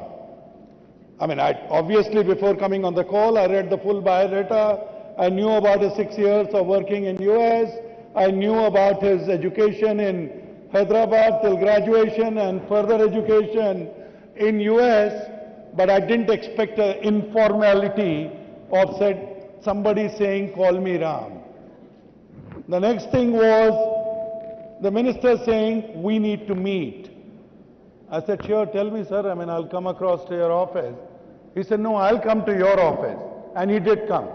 I mean, obviously before coming on the call, I read the full biodata. I knew about his 6 years of working in US. I knew about his education in Hyderabad till graduation and further education in US, but I didn't expect an informality of somebody saying, call me Ram. The next thing was the minister saying, we need to meet. I said, sure, tell me, sir. I mean, I'll come across to your office. He said, no, I'll come to your office. And he did come.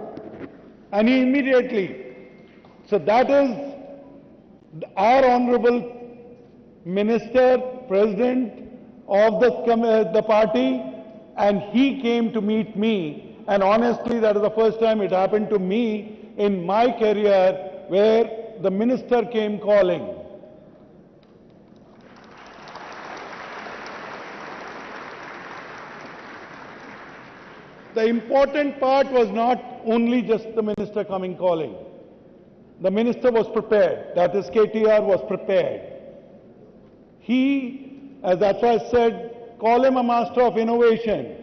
And he immediately. So that is our Honorable Minister, President of the party, and he came to meet me. And honestly, that is the first time it happened to me in my career where the minister came calling. The important part was not only just the minister coming calling. The minister was prepared. That is, KTR was prepared. That's why I said, call him a master of innovation.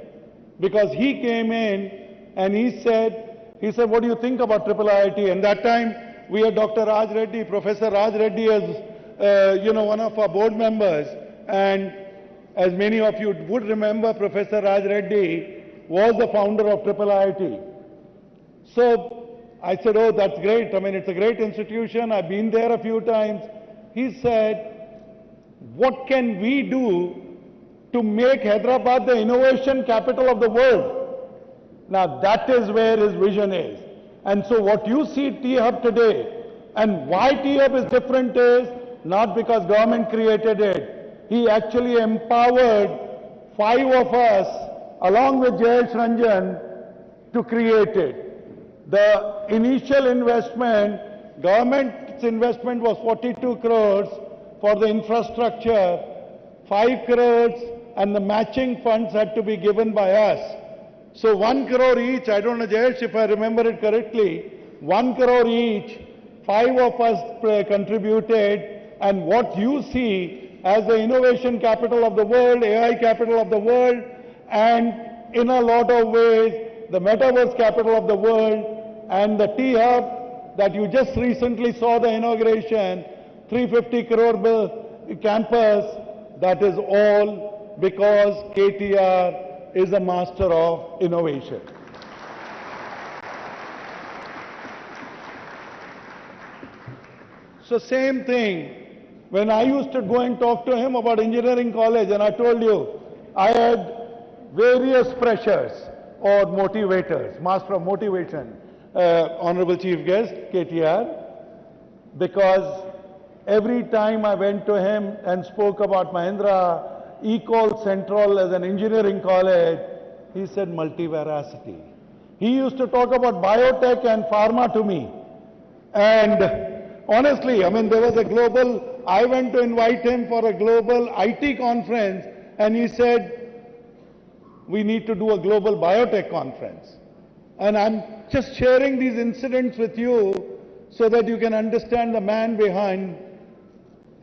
Because he came in and he said, what do you think about IIIT? And that time we had Dr. Raj Reddy, Professor Raj Reddy as, one of our board members. And as many of you would remember, Professor Raj Reddy was the founder of IIIT. So I said, oh, that's great. I mean, it's a great institution. I've been there a few times. He said, what can we do to make Hyderabad the innovation capital of the world? Now, that is where his vision is. And so what you see T-Hub today, and why T-Hub is different is not because government created it. He actually empowered 5 of us along with Jayesh Ranjan, to create it. The initial investment, government's investment was 42 crores for the infrastructure, 5 crores, and the matching funds had to be given by us. So 1 crore each, I don't know, Jayesh, if I remember it correctly, 1 crore each, 5 of us contributed, and what you see as the innovation capital of the world, AI capital of the world, and in a lot of ways, the metaverse capital of the world, and the T-Hub that you just recently saw the inauguration, 350 crore campus, that is all because KTR is a master of innovation. So same thing, when I used to go and talk to him about engineering college, and I told you, I had various pressures or motivators, master of motivation, Honorable Chief Guest, KTR, because every time I went to him and spoke about Mahindra, Ecole Central as an engineering college, he said multiveracity. He used to talk about biotech and pharma to me. And honestly, I mean, there was a global, I went to invite him for a global IT conference, and he said, we need to do a global biotech conference. And I'm just sharing these incidents with you so that you can understand the man behind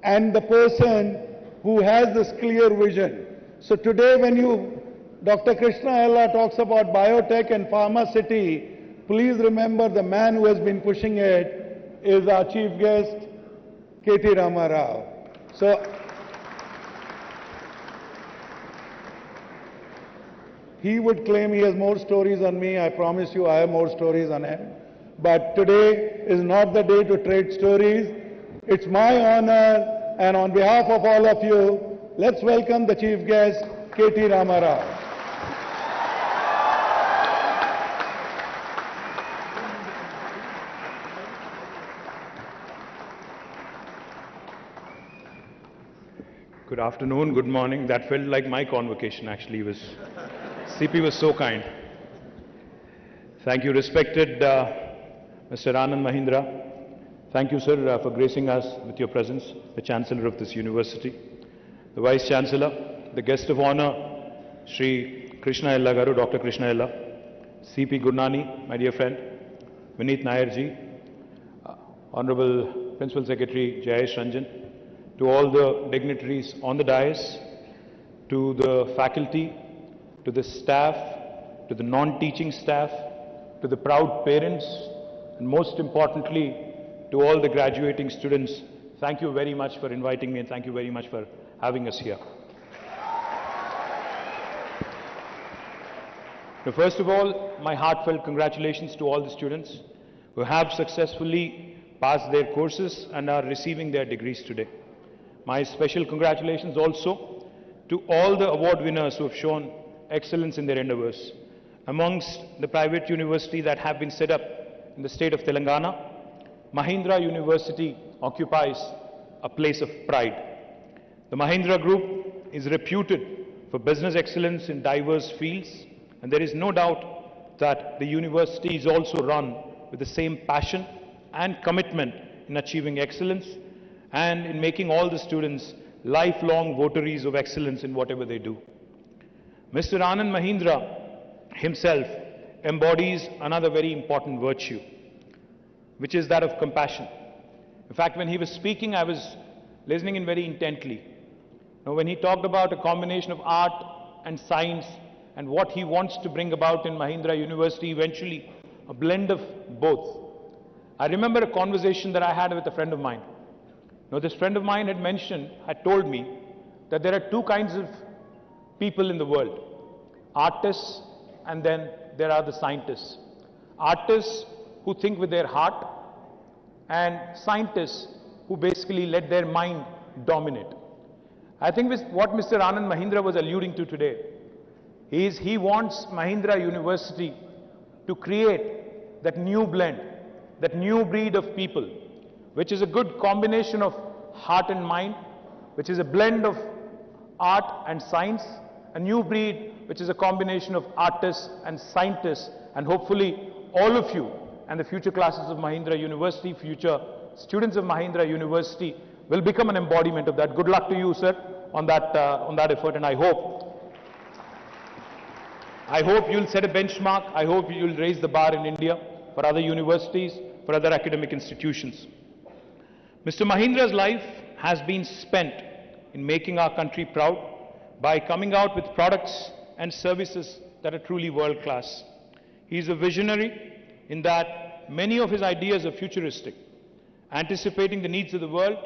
and the person who has this clear vision. So today when Dr. Krishna Ella talks about biotech and pharma city, please remember the man who has been pushing it is our chief guest, KT Ramarao. So he would claim he has more stories on me. I promise you I have more stories on him. But today is not the day to trade stories. It's my honor, and on behalf of all of you, let's welcome the chief guest, KT Ramarao. Good afternoon, good morning. That felt like my convocation actually. CP was so kind. Thank you, respected Mr. Anand Mahindra. Thank you, sir, for gracing us with your presence, the Chancellor of this university, the Vice Chancellor, the guest of honor, Shri Krishna Ella Garu, Dr. Krishna Ella, CP Gurnani, my dear friend, Vineet Nayarji, Honorable Principal Secretary Jayesh Ranjan, to all the dignitaries on the dais, to the faculty, to the staff, to the non-teaching staff, to the proud parents, and most importantly, to all the graduating students, thank you very much for inviting me and thank you very much for having us here. Now, first of all, my heartfelt congratulations to all the students who have successfully passed their courses and are receiving their degrees today. My special congratulations also to all the award winners who have shown excellence in their endeavors. Amongst the private universities that have been set up in the state of Telangana, Mahindra University occupies a place of pride. The Mahindra Group is reputed for business excellence in diverse fields, and there is no doubt that the university is also run with the same passion and commitment in achieving excellence and in making all the students lifelong votaries of excellence in whatever they do. Mr. Anand Mahindra himself embodies another very important virtue, which is that of compassion. In fact, when he was speaking, I was listening in very intently. Now, when he talked about a combination of art and science and what he wants to bring about in Mahindra University, eventually a blend of both. I remember a conversation that I had with a friend of mine. Now, this friend of mine had told me that there are two kinds of people in the world, artists and then there are the scientists. Artists who think with their heart and scientists who basically let their mind dominate. I think what Mr. Anand Mahindra was alluding to today is he wants Mahindra University to create that new blend, that new breed of people, which is a good combination of heart and mind, which is a blend of art and science, a new breed which is a combination of artists and scientists, and hopefully all of you and the future classes of Mahindra University, future students of Mahindra University will become an embodiment of that. Good luck to you, sir, on that effort, and I hope you'll set a benchmark. I hope you'll raise the bar in India for other universities, for other academic institutions. Mr. Mahindra's life has been spent in making our country proud by coming out with products and services that are truly world-class. He is a visionary in that many of his ideas are futuristic, anticipating the needs of the world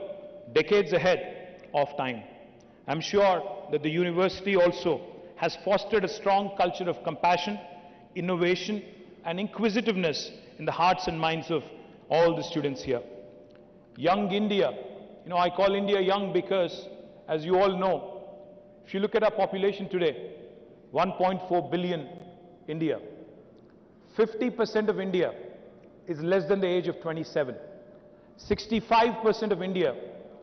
decades ahead of time. I'm sure that the university also has fostered a strong culture of compassion, innovation, and inquisitiveness in the hearts and minds of all the students here. Young India, I call India young because, as you all know, if you look at our population today, 1.4 billion India, 50% of India is less than the age of 27. 65% of India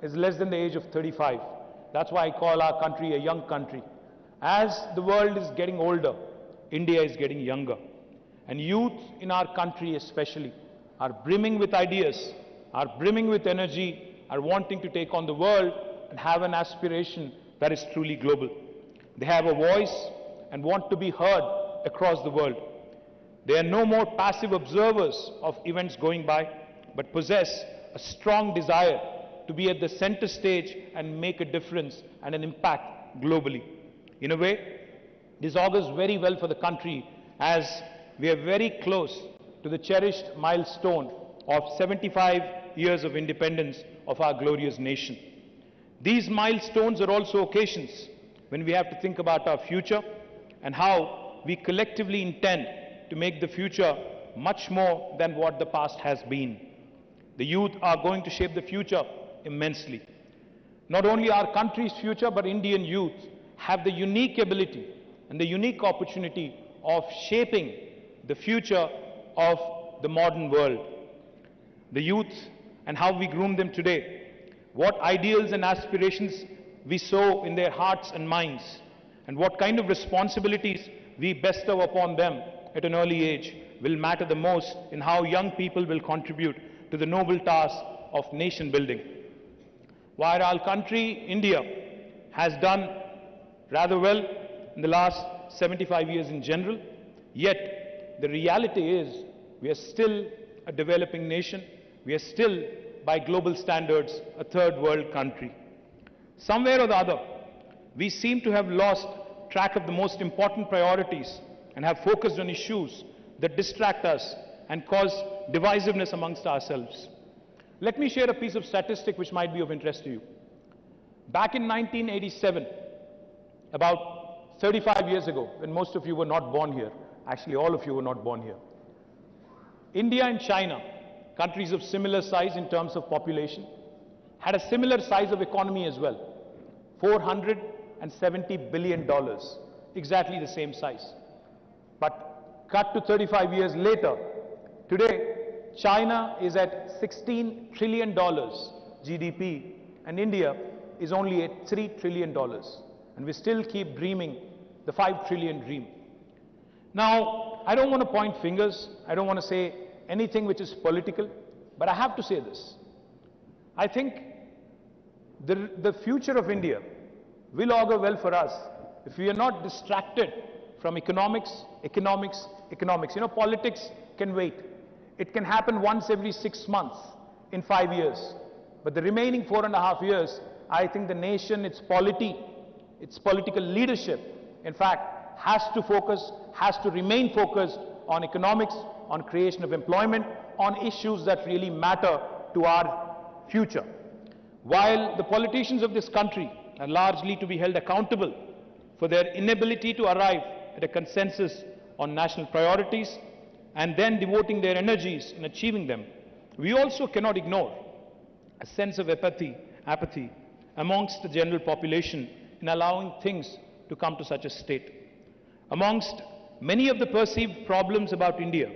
is less than the age of 35. That's why I call our country a young country. As the world is getting older, India is getting younger. And youth in our country especially are brimming with ideas, are brimming with energy, are wanting to take on the world and have an aspiration that is truly global. They have a voice and want to be heard across the world. They are no more passive observers of events going by, but possess a strong desire to be at the center stage and make a difference and an impact globally. In a way, this augurs very well for the country as we are very close to the cherished milestone of 75 years of independence of our glorious nation. These milestones are also occasions when we have to think about our future and how we collectively intend to make the future much more than what the past has been. The youth are going to shape the future immensely. Not only our country's future, but Indian youth have the unique ability and the unique opportunity of shaping the future of the modern world. The youth and how we groom them today, what ideals and aspirations we sow in their hearts and minds, and what kind of responsibilities we bestow upon them at an early age will matter the most in how young people will contribute to the noble task of nation building. While our country, India, has done rather well in the last 75 years in general, yet the reality is we are still a developing nation. We are still, by global standards, a third world country. Somewhere or the other, we seem to have lost track of the most important priorities and have focused on issues that distract us and cause divisiveness amongst ourselves. Let me share a piece of statistic which might be of interest to you. Back in 1987, about 35 years ago, when most of you were not born here, actually all of you were not born here, India and China, countries of similar size in terms of population, had a similar size of economy as well, $470 billion, exactly the same size. But cut to 35 years later, today China is at $16 trillion GDP and India is only at $3 trillion. And we still keep dreaming the 5 trillion dream. Now, I don't want to point fingers, I don't want to say anything which is political, but I have to say this. I think the future of India will augur well for us if we are not distracted from economics. You know, politics can wait. It can happen once every 6 months in 5 years. But the remaining 4.5 years, I think the nation, its polity, its political leadership, in fact, has to focus, has to remain focused on economics, on creation of employment, on issues that really matter to our future. While the politicians of this country are largely to be held accountable for their inability to arrive at a consensus on national priorities and then devoting their energies in achieving them, we also cannot ignore a sense of apathy amongst the general population in allowing things to come to such a state. Amongst many of the perceived problems about India,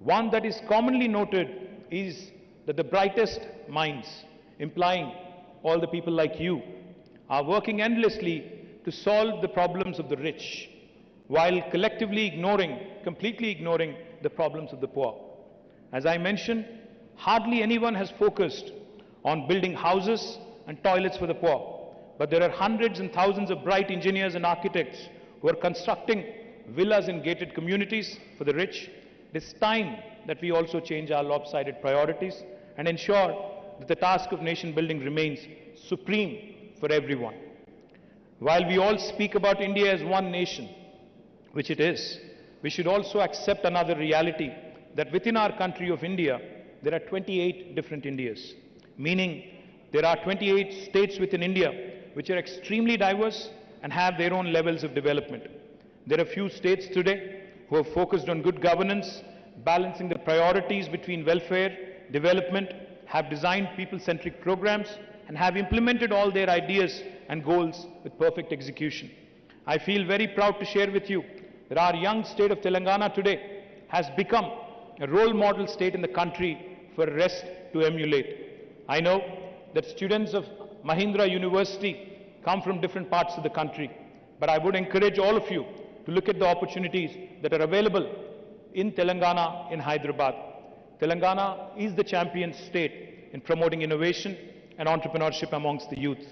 one that is commonly noted is that the brightest minds, implying all the people like you, are working endlessly to solve the problems of the rich, while collectively completely ignoring the problems of the poor. As I mentioned, hardly anyone has focused on building houses and toilets for the poor, but there are hundreds and thousands of bright engineers and architects who are constructing villas in gated communities for the rich. It is time that we also change our lopsided priorities and ensure that the task of nation building remains supreme for everyone. While we all speak about India as one nation, which it is, we should also accept another reality, that within our country of India, there are 28 different Indias, meaning there are 28 states within India which are extremely diverse and have their own levels of development. There are few states today who have focused on good governance, balancing the priorities between welfare, development, have designed people-centric programs, and have implemented all their ideas and goals with perfect execution. I feel very proud to share with you that our young state of Telangana today has become a role model state in the country for the rest to emulate. I know that students of Mahindra University come from different parts of the country, but I would encourage all of you to look at the opportunities that are available in Telangana, in Hyderabad. Telangana is the champion state in promoting innovation and entrepreneurship amongst the youth.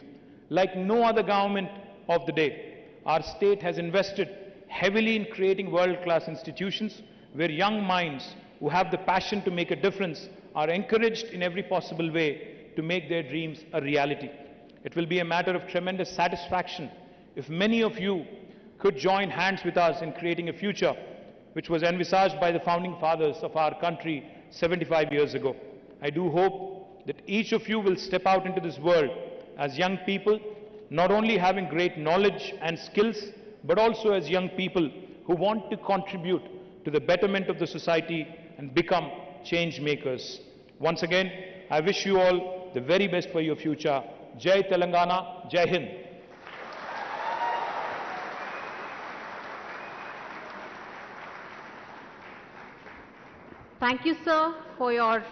Like no other government of the day, our state has invested heavily in creating world-class institutions where young minds who have the passion to make a difference are encouraged in every possible way to make their dreams a reality. It will be a matter of tremendous satisfaction if many of you could join hands with us in creating a future which was envisaged by the founding fathers of our country 75 years ago. I do hope that each of you will step out into this world as young people, not only having great knowledge and skills, but also as young people who want to contribute to the betterment of the society and become change makers. Once again, I wish you all the very best for your future. Jai Telangana, Jai Hind. Thank you, sir, for your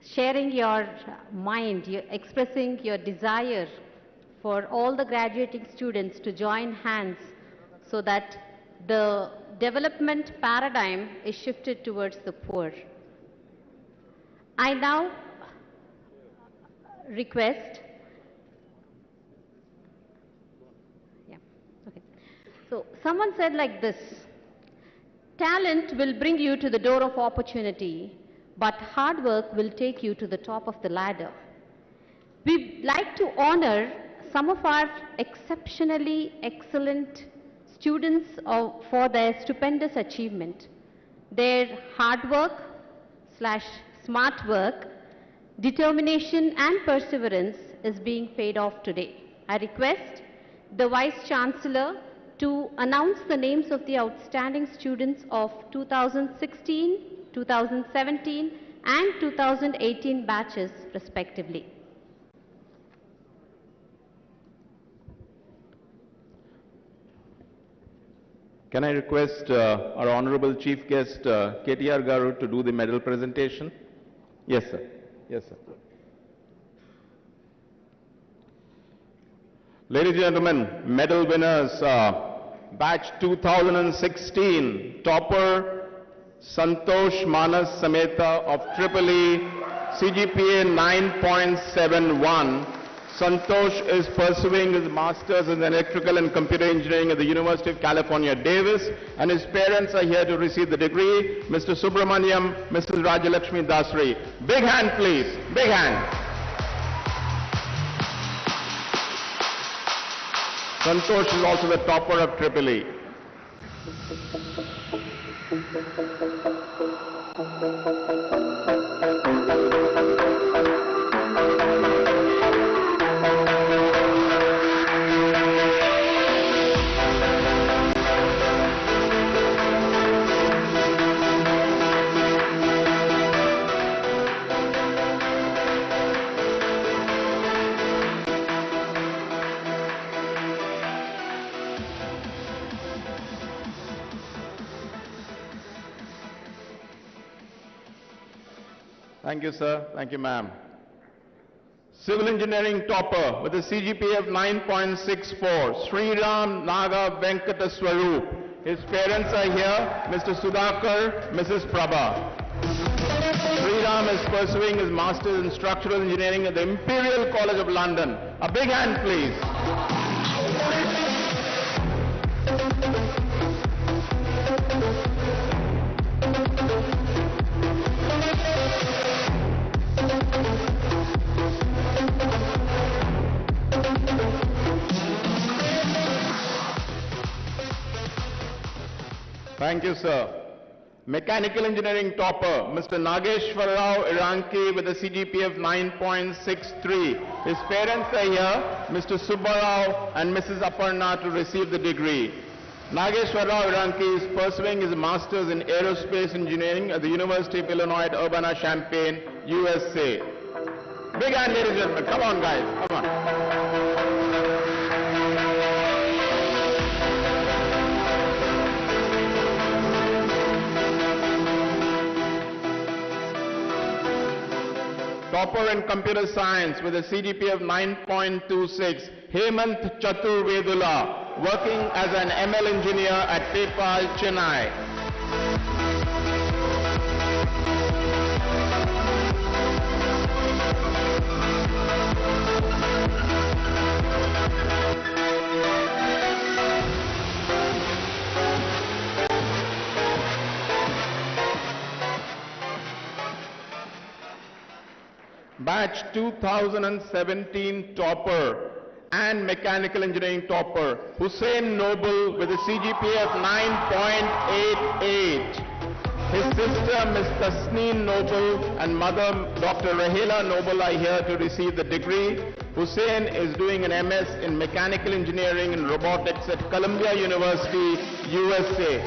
sharing your mind, expressing your desire for all the graduating students to join hands so that the development paradigm is shifted towards the poor. I now request, So someone said like this: talent will bring you to the door of opportunity, but hard work will take you to the top of the ladder. We'd like to honor some of our exceptionally excellent students for their stupendous achievement. Their hard work / smart work, determination and perseverance is being paid off today. I request the Vice Chancellor to announce the names of the outstanding students of 2016, 2017 and 2018 batches respectively. Can I request our Honorable Chief Guest KTR Garu to do the medal presentation? Yes, sir. Yes, sir. Ladies and gentlemen, medal winners, batch 2016, topper Santosh Manas Sameta of EEE, CGPA 9.71. Santosh is pursuing his master's in electrical and computer engineering at the University of California, Davis, and his parents are here to receive the degree, Mr. Subramaniam, Mrs. Rajalakshmi Dasri. Big hand, please. Big hand. Santosh is also the topper of EEE. Thank you, sir. Thank you, ma'am. Civil engineering topper with a CGPA of 9.64, Sriram Naga Venkata Swaroop. His parents are here, Mr. Sudhakar, Mrs. Prabha. Sriram is pursuing his master's in structural engineering at the Imperial College of London. A big hand, please. Thank you, sir. Mechanical engineering topper, Mr. Nageshwar Rao Iranki with a CGPA of 9.63. His parents are here, Mr. Subbarao and Mrs. Aparna, to receive the degree. Nageshwar Rao Iranki is pursuing his master's in aerospace engineering at the University of Illinois at Urbana-Champaign, USA. Big hand, ladies and gentlemen. Come on, guys. Come on. Topper in computer science with a CGPA of 9.26, Hemant Chaturvedula, working as an ML engineer at PayPal, Chennai. Batch 2017 topper and mechanical engineering topper, Hussein Noble with a CGPA of 9.88. His sister, Ms. Tasneen Noble, and mother, Dr. Rahela Noble, are here to receive the degree. Hussein is doing an MS in mechanical engineering and robotics at Columbia University, USA.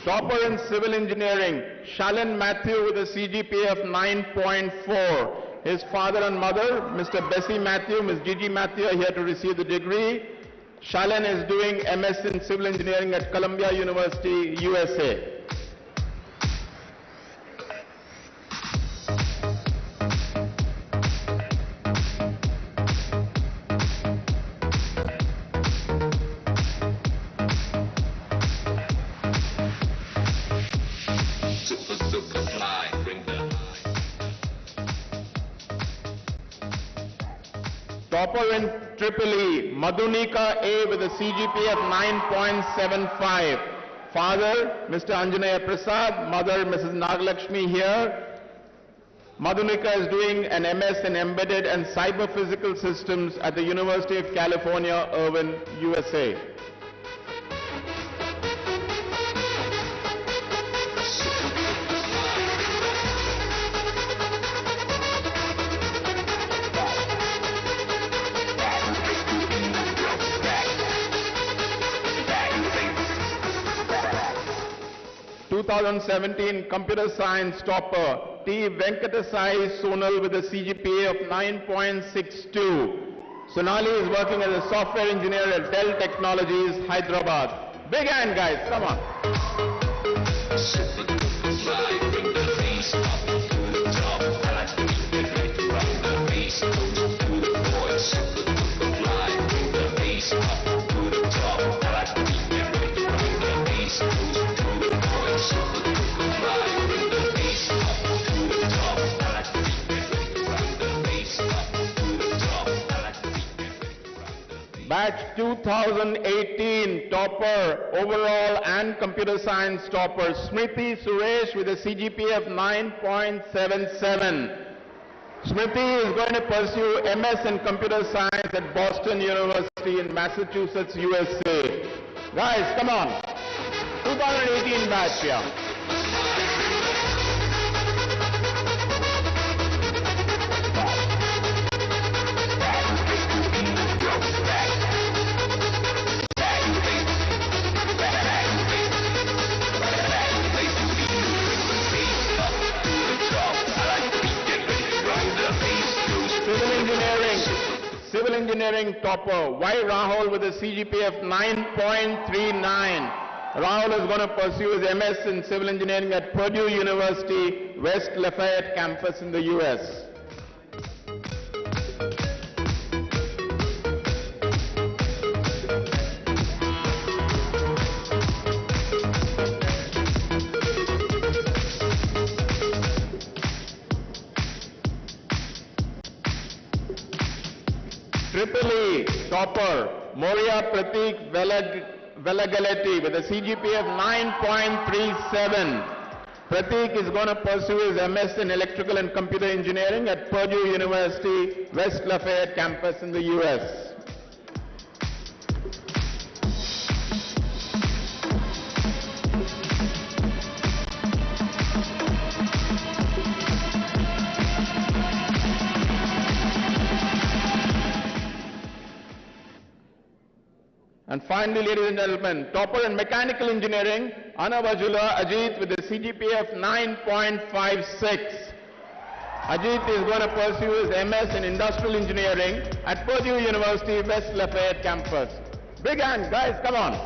Topper in civil engineering, Shalin Matthew with a CGPA of 9.4. His father and mother, Mr. Bessie Matthew, Ms. Gigi Matthew, are here to receive the degree. Shalin is doing MS in civil engineering at Columbia University, USA. Topper in Triple-E, Madhunika A with a CGPA of 9.75. Father, Mr. Anjanaya Prasad, mother, Mrs. Nagalakshmi here. Madhunika is doing an MS in Embedded and Cyber Physical Systems at the University of California, Irvine, USA. (2017) Computer Science topper T. Venkatasai Sonal with a CGPA of 9.62. Sonali is working as a software engineer at Dell Technologies, Hyderabad. Big hand, guys, come on. Batch 2018 topper, overall and computer science topper, Smriti Suresh with a CGPA of 9.77. Smriti is going to pursue MS in computer science at Boston University in Massachusetts, USA. Guys, come on. 2018 batch here. Civil engineering topper, Y. Rahul with a CGPA of 9.39. Rahul is going to pursue his MS in civil engineering at Purdue University, West Lafayette campus in the US. Triple-E topper, Moria Pratik Velagaletti with a CGPA of 9.37. Pratik is going to pursue his MS in electrical and computer engineering at Purdue University, West Lafayette campus in the US. And finally, ladies and gentlemen, topper in mechanical engineering, Anavajula Ajit with a CGPA of 9.56. Ajit is going to pursue his MS in industrial engineering at Purdue University, West Lafayette campus. Big hand, guys, come on.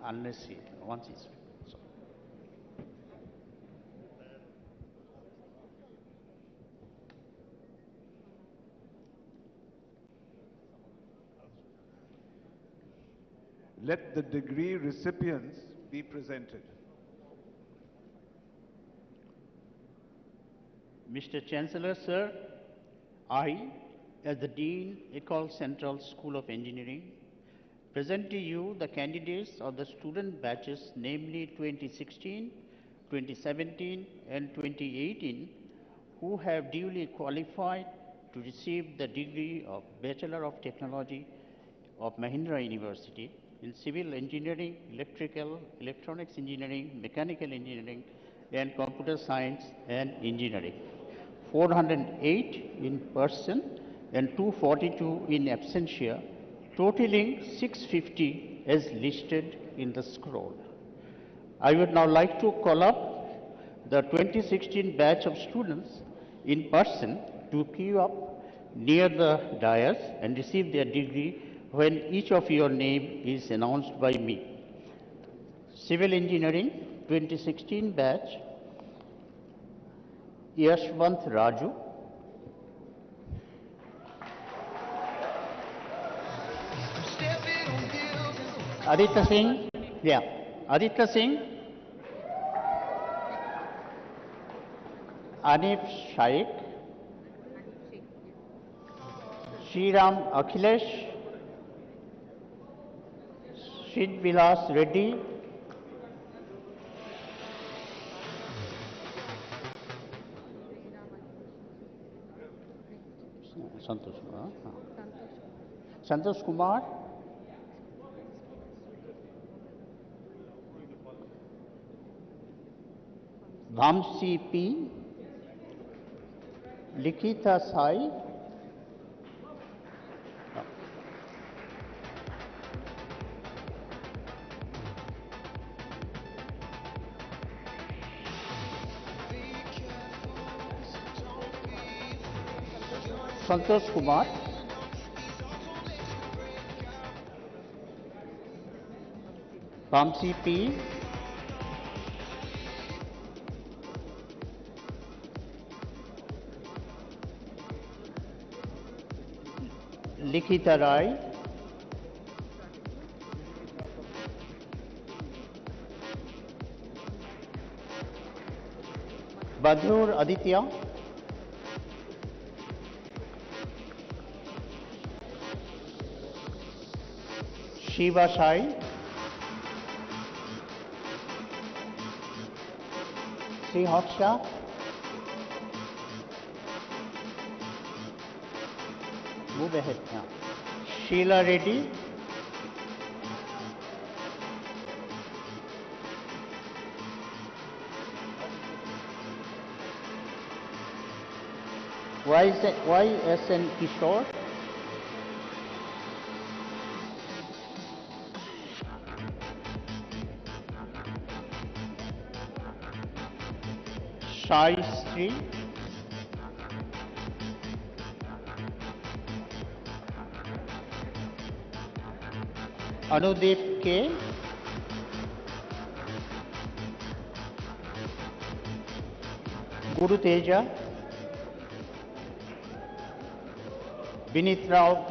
Unless he wants his. So. Let the degree recipients be presented. Mr. Chancellor, sir, I, as the Dean, Ecole Central School of Engineering, present to you the candidates of the student batches, namely 2016, 2017, and 2018, who have duly qualified to receive the degree of Bachelor of Technology of Mahindra University in Civil Engineering, Electrical, Electronics Engineering, Mechanical Engineering, and Computer Science and Engineering. 408 in person and 242 in absentia, totaling 650 as listed in the scroll. I would now like to call up the 2016 batch of students in person to queue up near the dais and receive their degree when each of your name is announced by me. Civil Engineering 2016 batch, Yashwant Raju. Aditya Singh, Aditya Singh, Anif Shaikh, Sriram Akhilesh, Sid Vilas Reddy, Santosh Kumar, Vamsi P, Likita Sai, Santosh Kumar, Vamsi P, Likita Rai, Badrur Aditya, Shiva Sai, Sri Hoksha, move ahead now. Sheila Reddy, YSN Kishore, Sai Sri, Anudeep K, Guru Teja, Vinit Rao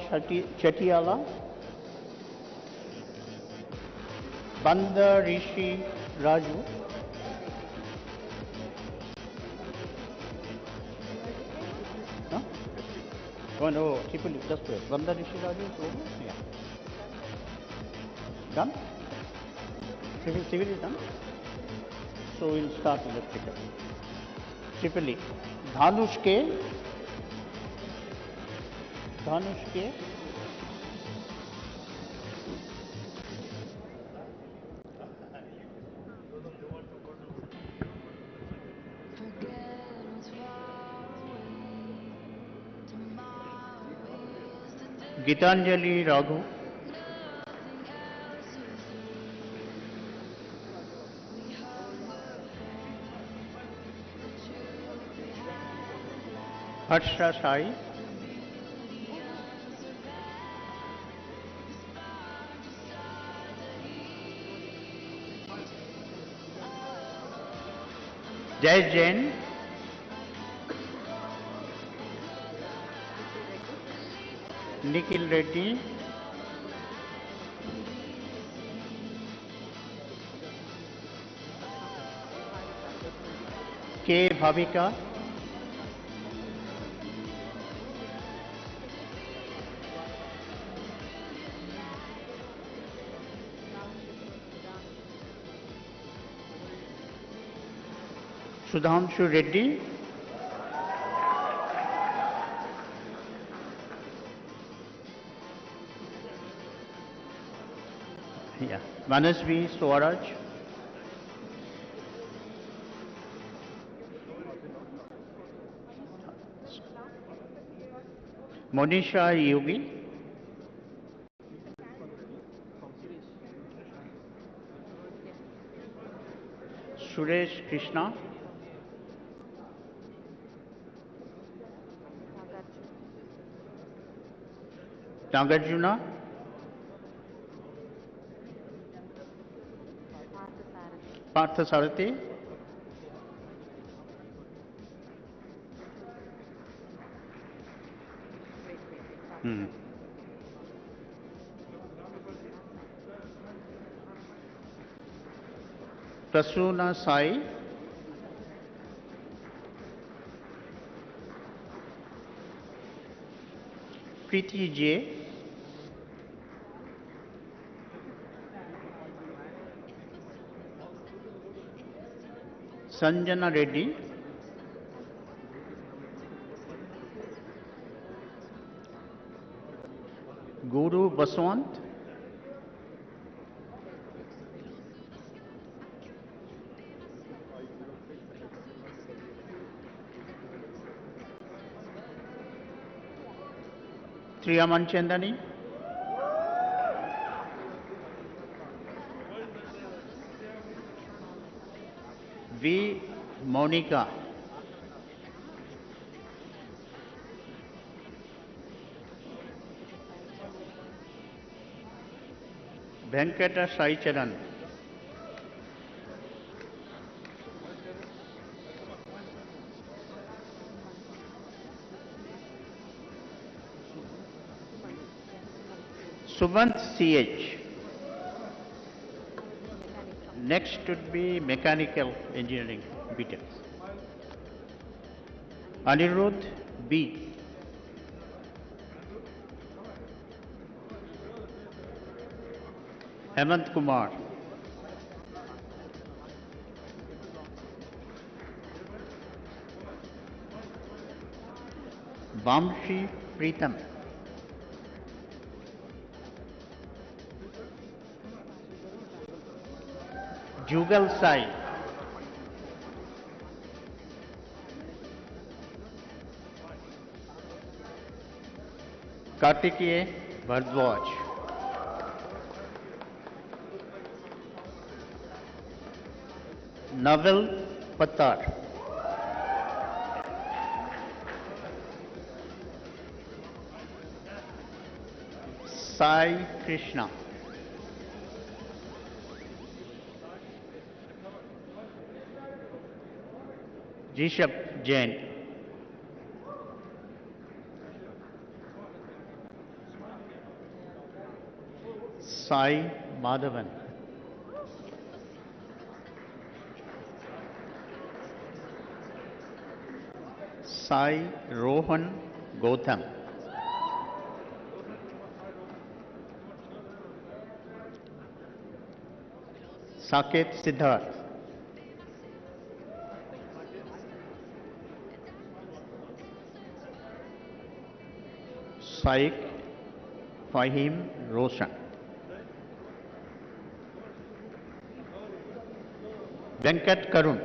Chatiala, Banda Rishi Raju, no? Oh no, triple just wait. Banda Rishi Raju is over? Yeah. Done? Civil is done? So we'll start electrical. Triple E. Dhanush K. Dhanush K. Gitanjali Raghu. Harsha Sai, Jai Jain, Nikhil Reddy, K. Bhavika, Sudhanshu Reddy. Yeah. Manasvi Swaraj. Monisha Yogi. Suresh Krishna. Nagarjuna. Parthasarathi. Prasuna Sai. Preeti J. Sanjana Reddy. Guru Baswant. Triyaman Chandani. V. Monica. Venkata Sai Charan. Sumant CH. Next would be mechanical engineering BTech. Anirudh B. Hemant Kumar. Vamshi Pritam. Jugal Sai. Kartikeya Bhardwaj. Naval Pattar. Sai Krishna. Rishabh Jain. Sai Madhavan. Sai Rohan Gautam. Saket Siddharth. Saik Fahim Roshan. Venkat Karun.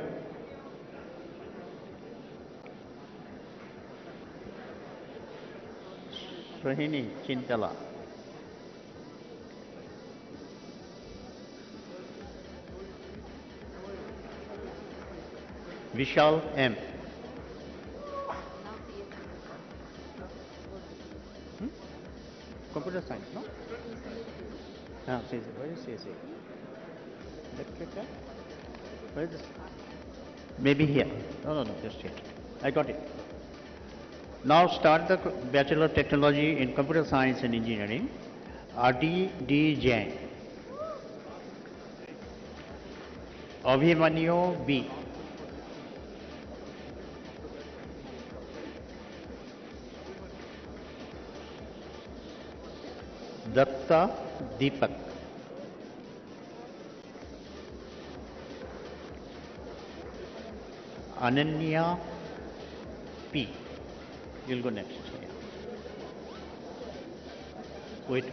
Sohini Chintala. Vishal M. Computer science, no? Where is CSA? Electrical? Where is this? Maybe here. No, just here. I got it. Now start the Bachelor of Technology in Computer Science and Engineering. R.D. Jain. Abhimanyu B. Datta Deepak. Ananya P. You'll go next. Yeah. Wait.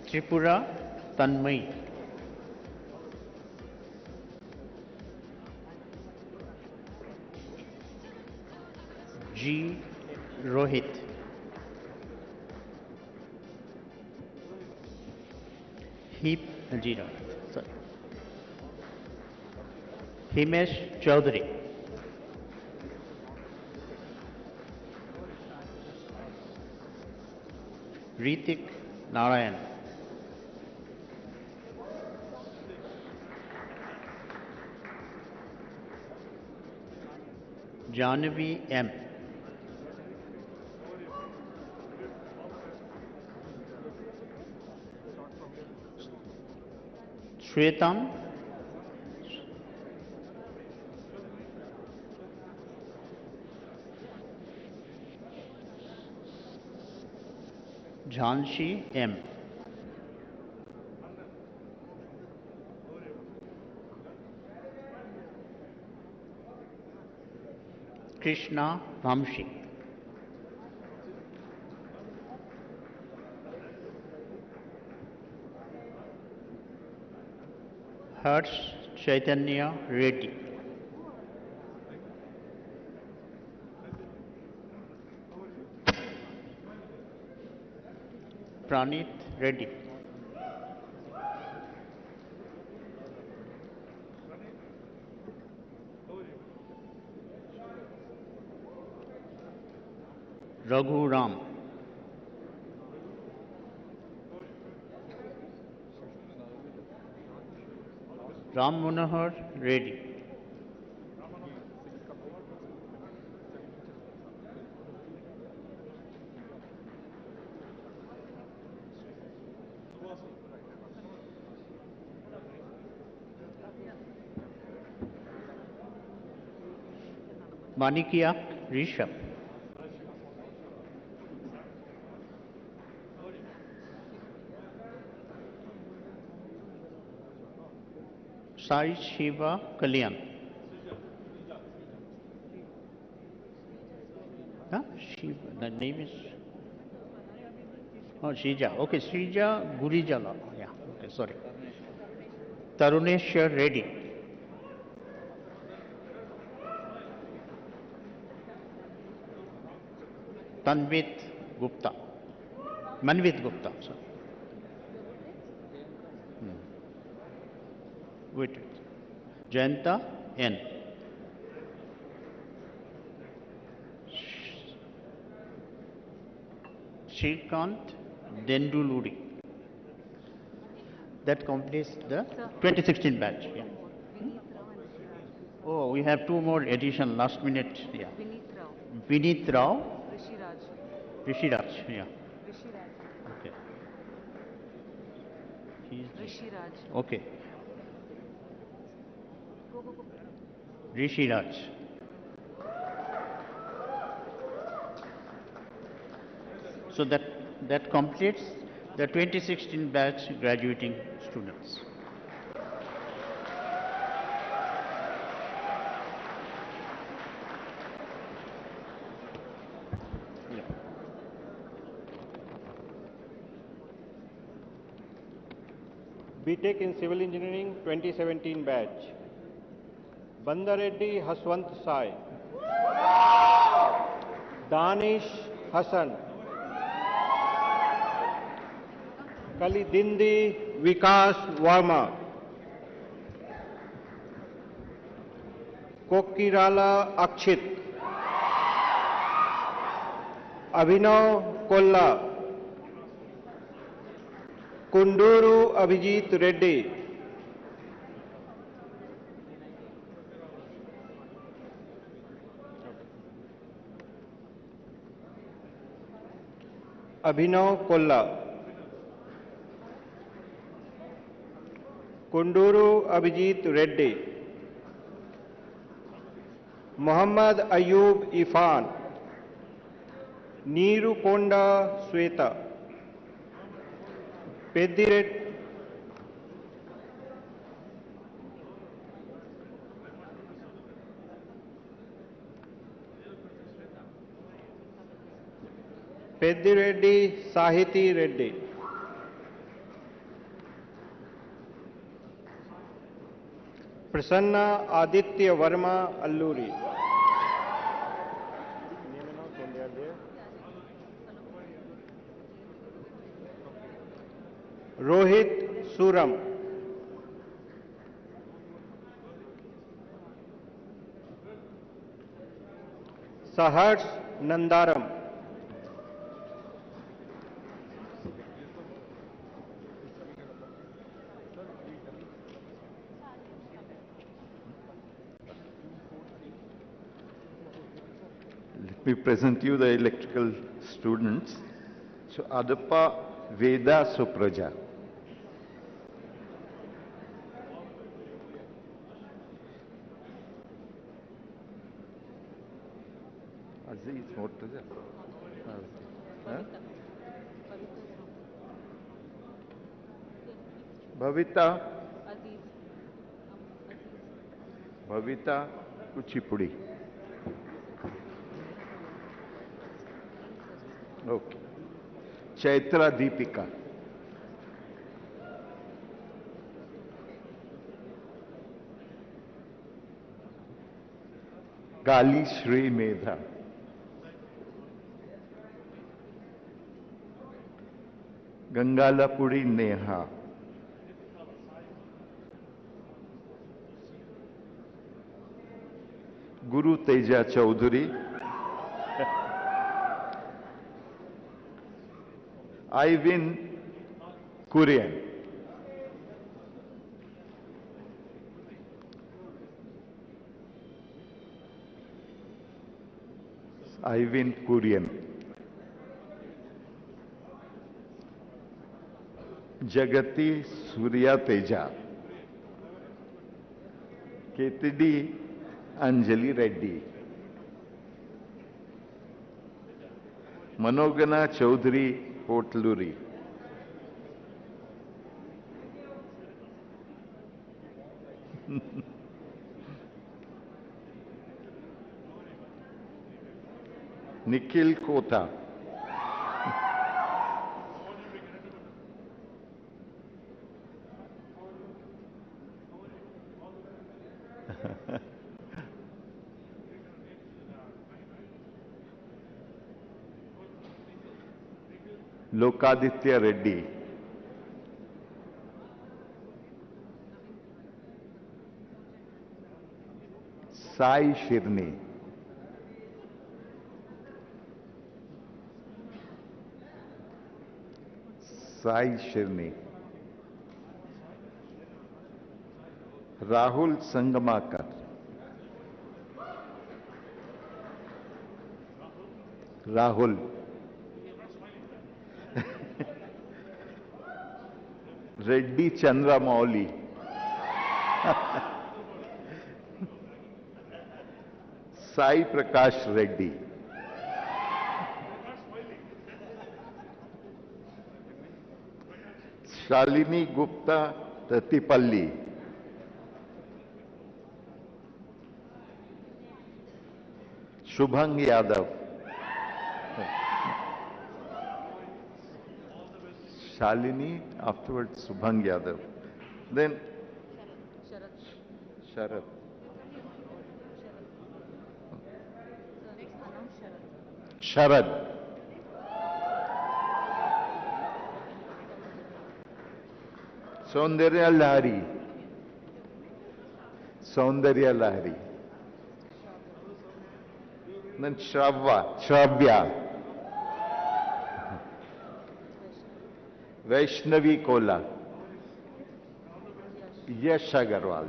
Tripura Tanmay. G. Rohit. Heep Jira. Sorry. Himesh Chaudhary. Ritik Narayan. Jahnavi M. Shwetam Jhanshi M. Krishna Vamshi. Harsh Chaitanya Reddy. Pranit Reddy. Raghu Ram. Ram Manohar Reddy. Manikia Rishabh. Sai Shiva Kalyan. Huh? Shiva, the name is. Oh, Shrija. Okay, Shrija Gurijala. Yeah, okay, sorry. Taruneshwar Reddy. Tanvit Gupta. Manvit Gupta, sorry. Wait. Jayanta N. Shrikant Denduluri. That completes the 2016 batch. Yeah. Oh, we have two more edition last minute. Yeah. Vinit Rao. Rishiraj. Yeah. Okay. Rishiraj. Okay. Rishiraj. So that completes the 2016 batch graduating students. Yeah. BTech in Civil Engineering 2017 batch. Bandareddy Haswant Sai. Danish Hassan. Kalidindi Vikas Varma. Kokirala Akshit. Abhinav Kolla. Kunduru Abhijit Reddy. Abhinav Kolla. Kunduru Abhijit Reddy. Muhammad Ayub Ifan. Neeru Konda Sweta. Reddy Sahiti Reddy. Prasanna Aditya Verma Alluri. Rohit Suram. Saharsh Nandaram. Let me present you the electrical students. So, Adappa Veda Supraja. Aziz Murtaza. Huh? Bhavita. Bhavita Kuchipudi. Okay. Chaitra Deepika. Kali Shri Medha. Gangalapuri Neha. Guru Teja Chaudhary. Ivan Kurian. Ivan Kurian. Jagati Surya Teja. KTD Anjali Reddy. Manogana Chaudhary Potluri. Nikhil Kota. Lokaditya Reddy. Sai Shirni. Sai Shirni. Rahul Sangamakar. Rahul. Reddy Chandra Mauli. Sai Prakash Reddy. Shalini Gupta Tatipalli. Shubhang Yadav. Shalini, afterwards Shubhang Yadav. Then Sharad. Sharad. Saundarya Lahari. Saundarya Lahari. Then Shravya. Vaishnavi Kola. Yash Agarwal.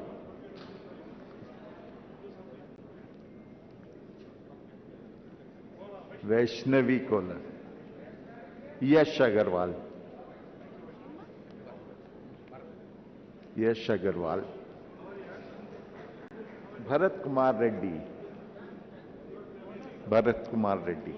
Vaishnavi Kola. Yash Agarwal. Yash Agarwal. Bharat Kumar Reddy. Bharat Kumar Reddy.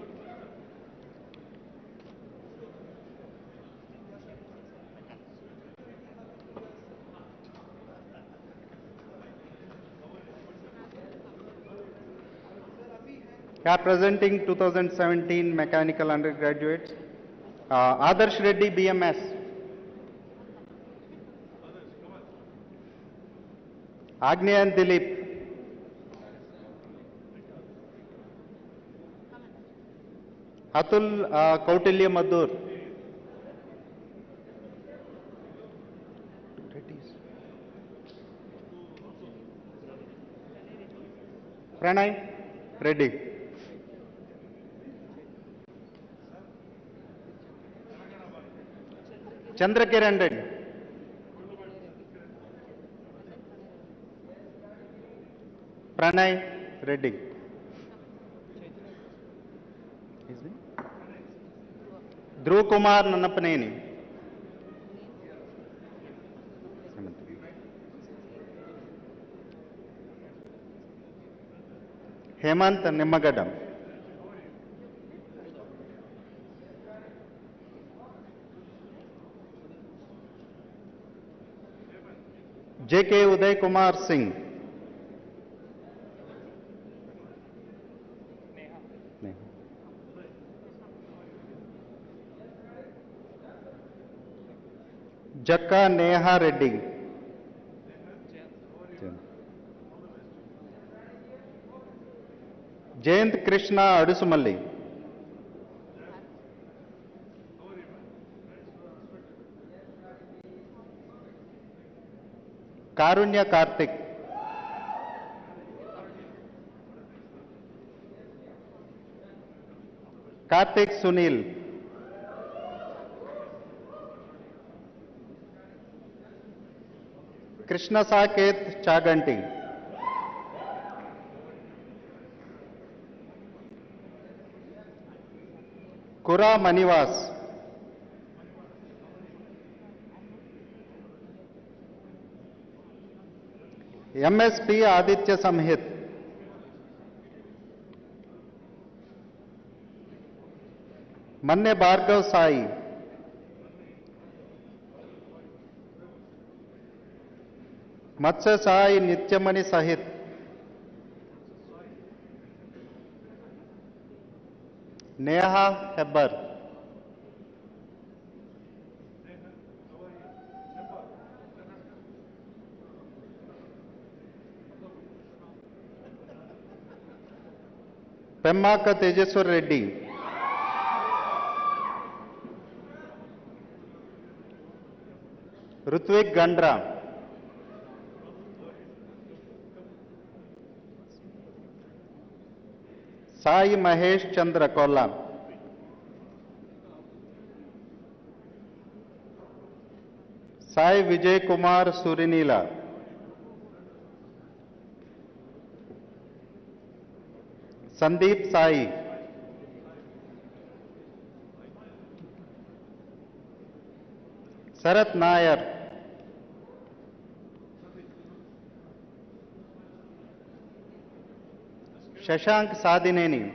Here presenting 2017 mechanical undergraduates, Adarsh Reddy, BMS. Agneyan Dilip. Atul Kautilya Madhur. Pranay Reddy. Chandrakiran Reddy. Pranay Reddy. Dhruv Kumar Nannapaneni. Hemant Nimmagadam. J.K. Uday Kumar Singh. Jakka Neha Reddy. Jayant Krishna Adusumalli. Karunya Karthik. Karthik Sunil. Krishna Saket Chaganti. Kura Manivas. MSP Aditya Samhit. Manne Bhargav Sai. Matsya Sai Nityamani Sahit. Neha Hebbar. Pemmaka Tejeswar Reddy. Rutvik Gandra. Sai Mahesh Chandra Kolla. Sai Vijay Kumar Surinila. Sandeep Sai. Sarat Nair. Shashank Sadineni.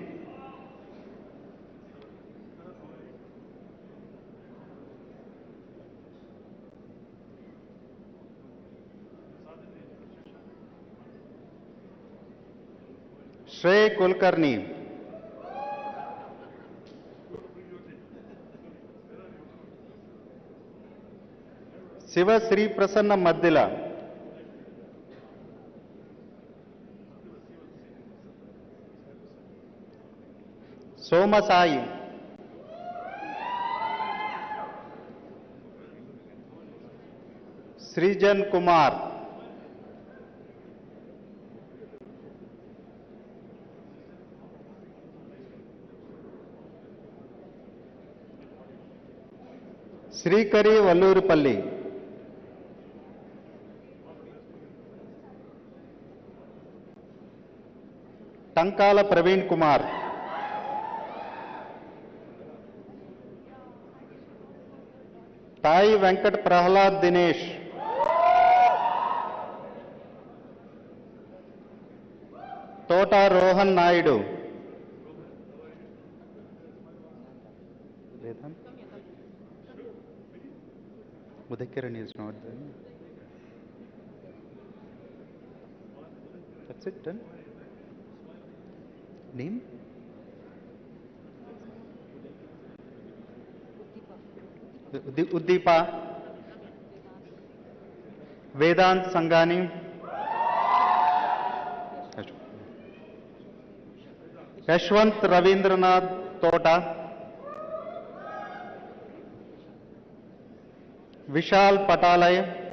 Shrey Kulkarni. Shiva Sri Prasanna Maddila. Soma Sai. Srijan Kumar. Srikari Vallurupalli. Tankala Praveen Kumar. Tai Venkat Prahlad Dinesh. Tota Rohan Naidu. Udhakiran is not there. That's it, done. Name? Uddipa, Vedant Sangani, Yashwant Ravindranath Tota, Vishal Patalay,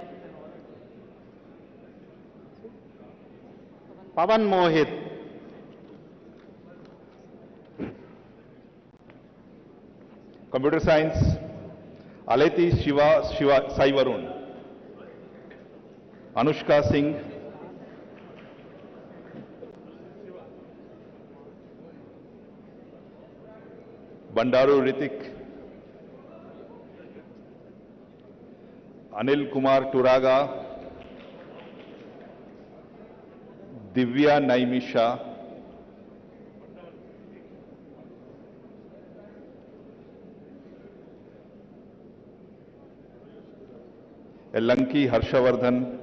Pavan Mohit, Computer Science, Aleti Shiva Sai Varun, Anushka Singh, Bandaru Ritik, Anil Kumar Turaga, Divya Naimisha, Elanki Harshavardhan,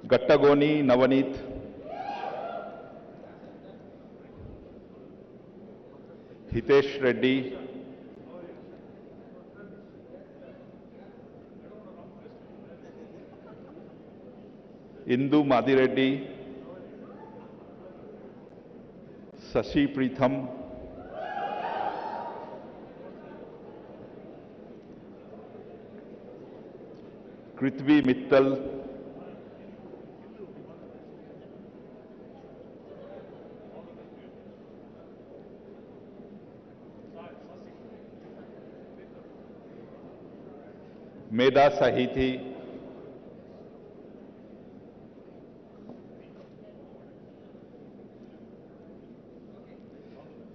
Gattagoni Navanit, Hitesh Reddy, Indu Madireddy, Sashi Pritham, Kritvi Mittal, Meda Sahithi,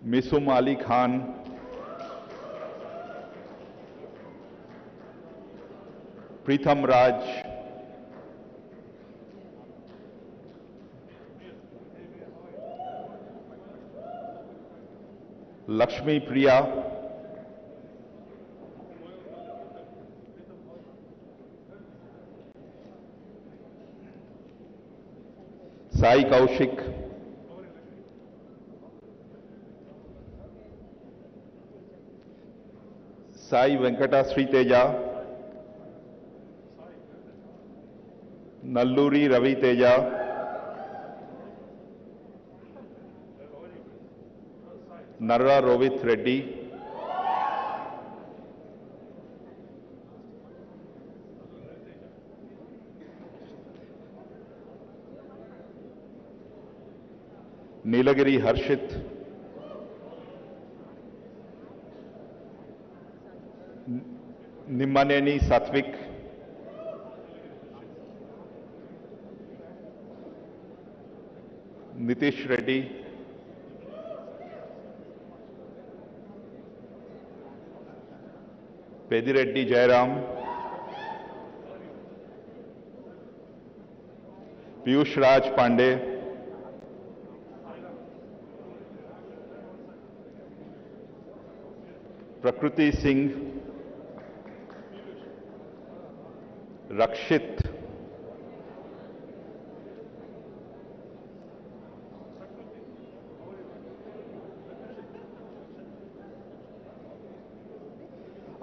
Misum Ali Khan, Pritham Raj, Lakshmi Priya, Sai Kaushik, Sai Venkata Sriteja, Nalluri Ravi Teja, Narra Rovit Reddy, Nilagiri Harshit, Nimmaneni Satvik, Nitish Reddy, Pedireddy Jairam, Piyush Raj Pandey, Prakriti Singh, Rakshit,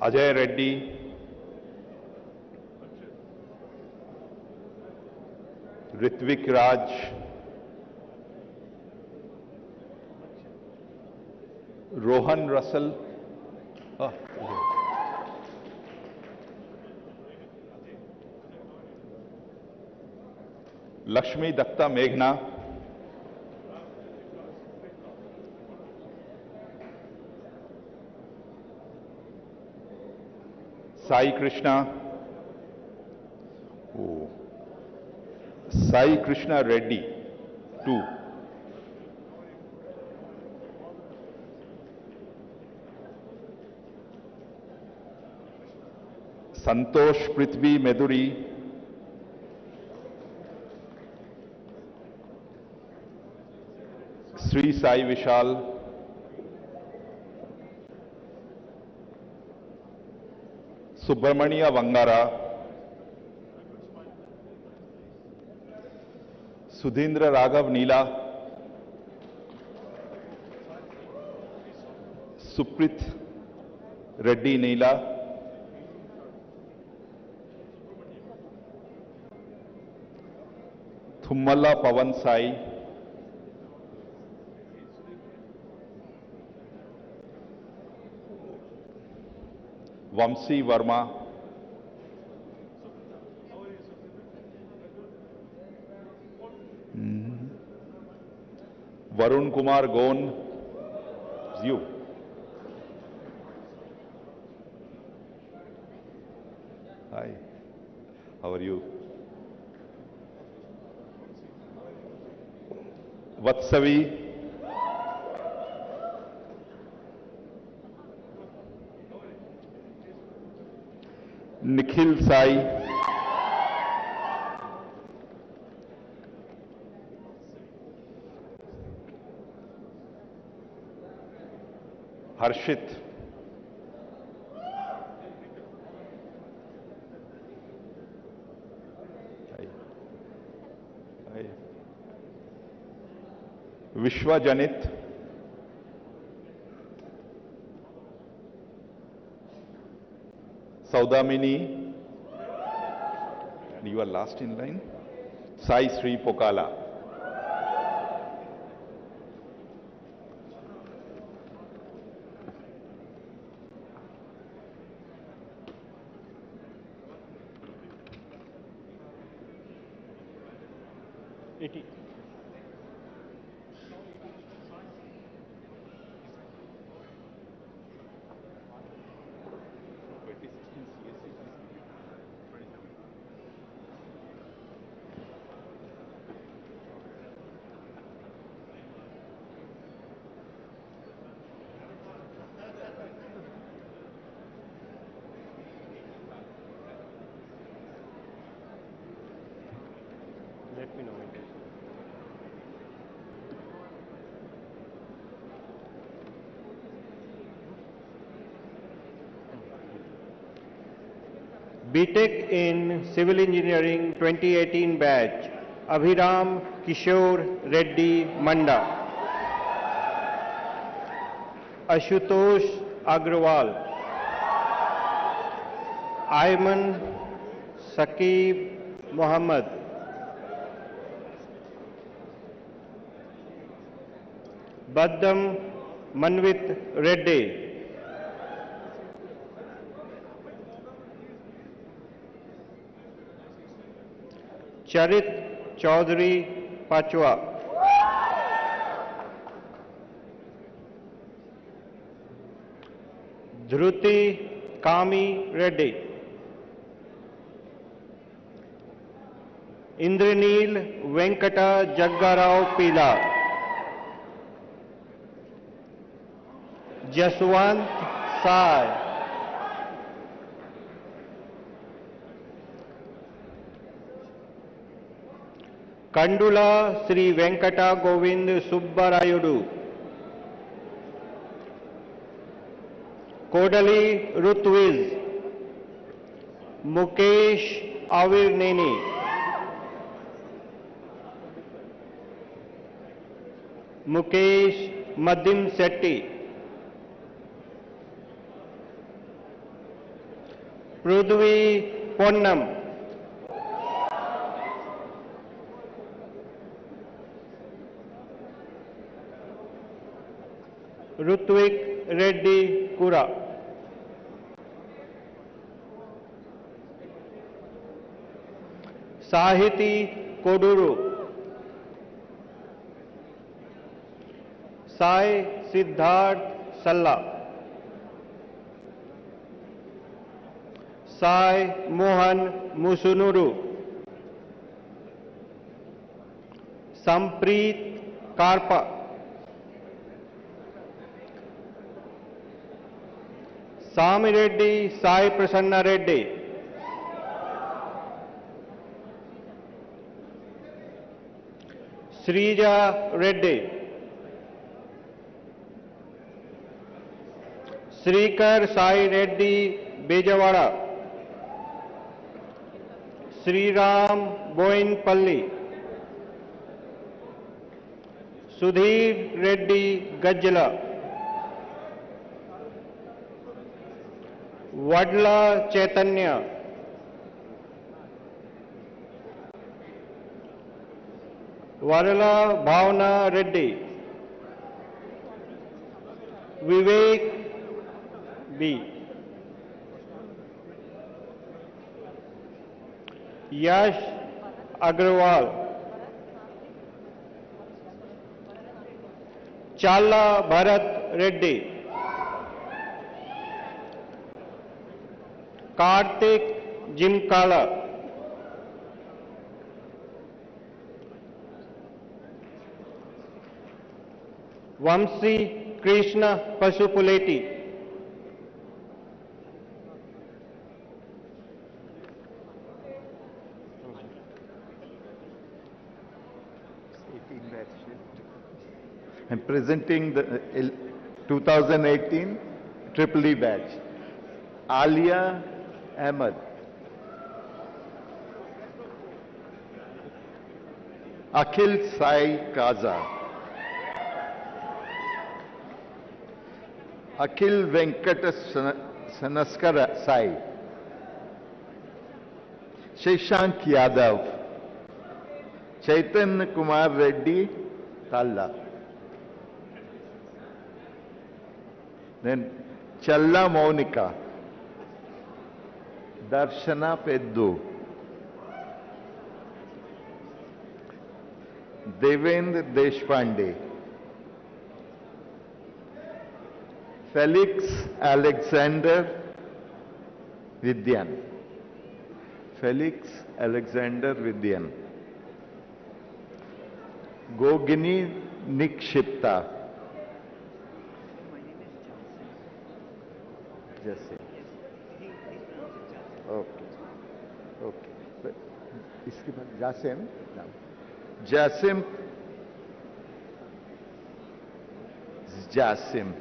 Ajay Reddy, Ritvik Raj, Rohan Russell, Lakshmi Datta Meghna, Sai Krishna, Sai Krishna Reddy, 2. Santosh Prithvi Meduri, Sri Sai Vishal, Subramania Vangara, Sudhindra Raghav Neela, Suprit Reddy Neela, Thummala Pavan Sai, Vamsi Verma, Varun Kumar Gon, it's you. Hi, how are you? Vatsavi, Nikhil Sai, Harshit, Hi. Hi. Vishwa Janit, Saudamini, and you are last in line, Sai Sri Pokala. Let me know it. BTech in Civil Engineering 2018 batch, Abhiram Kishore Reddy Manda, Ashutosh Agrawal, Ayman Saqib Mohammed, Baddam Manvit Reddy, Charit Chaudhary Pachwa, Dhruti Kami Reddy, Indraneel Venkata Jaggarao Pila, Jaswant Sai, Kandula Sri Venkata Govind Subbarayudu, Kodali Rutwiz, Mukesh Avirneni, Mukesh Madim Setti, Prudvi Ponnam, Rutvik Reddy Kura, Sahiti Koduru, Sai Siddharth Salla, Sai Mohan Musunuru, Sampreet Karpa, Sami Reddy Sai Prasanna Reddy, Srija Reddy, Srikar Sai Reddy Bejawada, Sri Ram Boinpalli, Sudhir Reddy Gajjala, वडला चैतन्य, वरला भावना रेड्डी, विवेक B, यश अग्रवाल, चाला भरत रेड्डी, कार्तिक जिमकाला, वंशी Krishna पशुपुलेटी, And presenting the 2018 Triple E batch, Alia Ahmed, Akhil Sai Kaza, Akhil Venkata Sanaskar Sai, Shashank Yadav, Chaitanya Kumar Reddy, Talla. Then Challa Monica, Darshana Peddu, Devendra Deshpande, Felix Alexander Vidyan, Felix Alexander Vidyan, Gogini Nikshipta, Jasim. Okay. Okay. इसके बाद जासिम नाम जासिम जासिम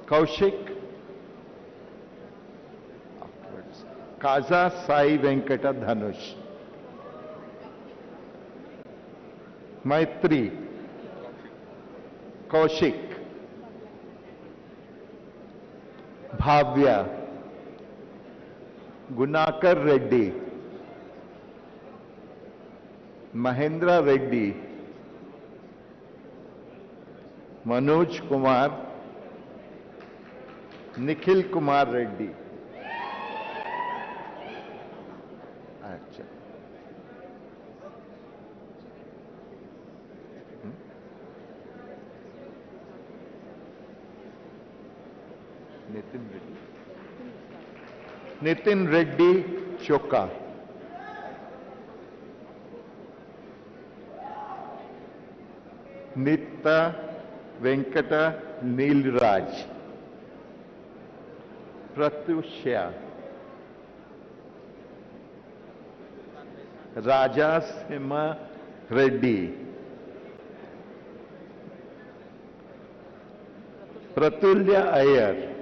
कौशिक काजा साई वेंकटा धनुष मैत्री कौशिक भाव्या गुनाकर रेड्डी महेंद्र रेड्डी मनोज कुमार निखिल कुमार रेड्डी अच्छा नितिन रेड्डी चोका नित्ता Venkata Neelraj प्रत्युष्या Raja Singh Reddy Pratulya Iyer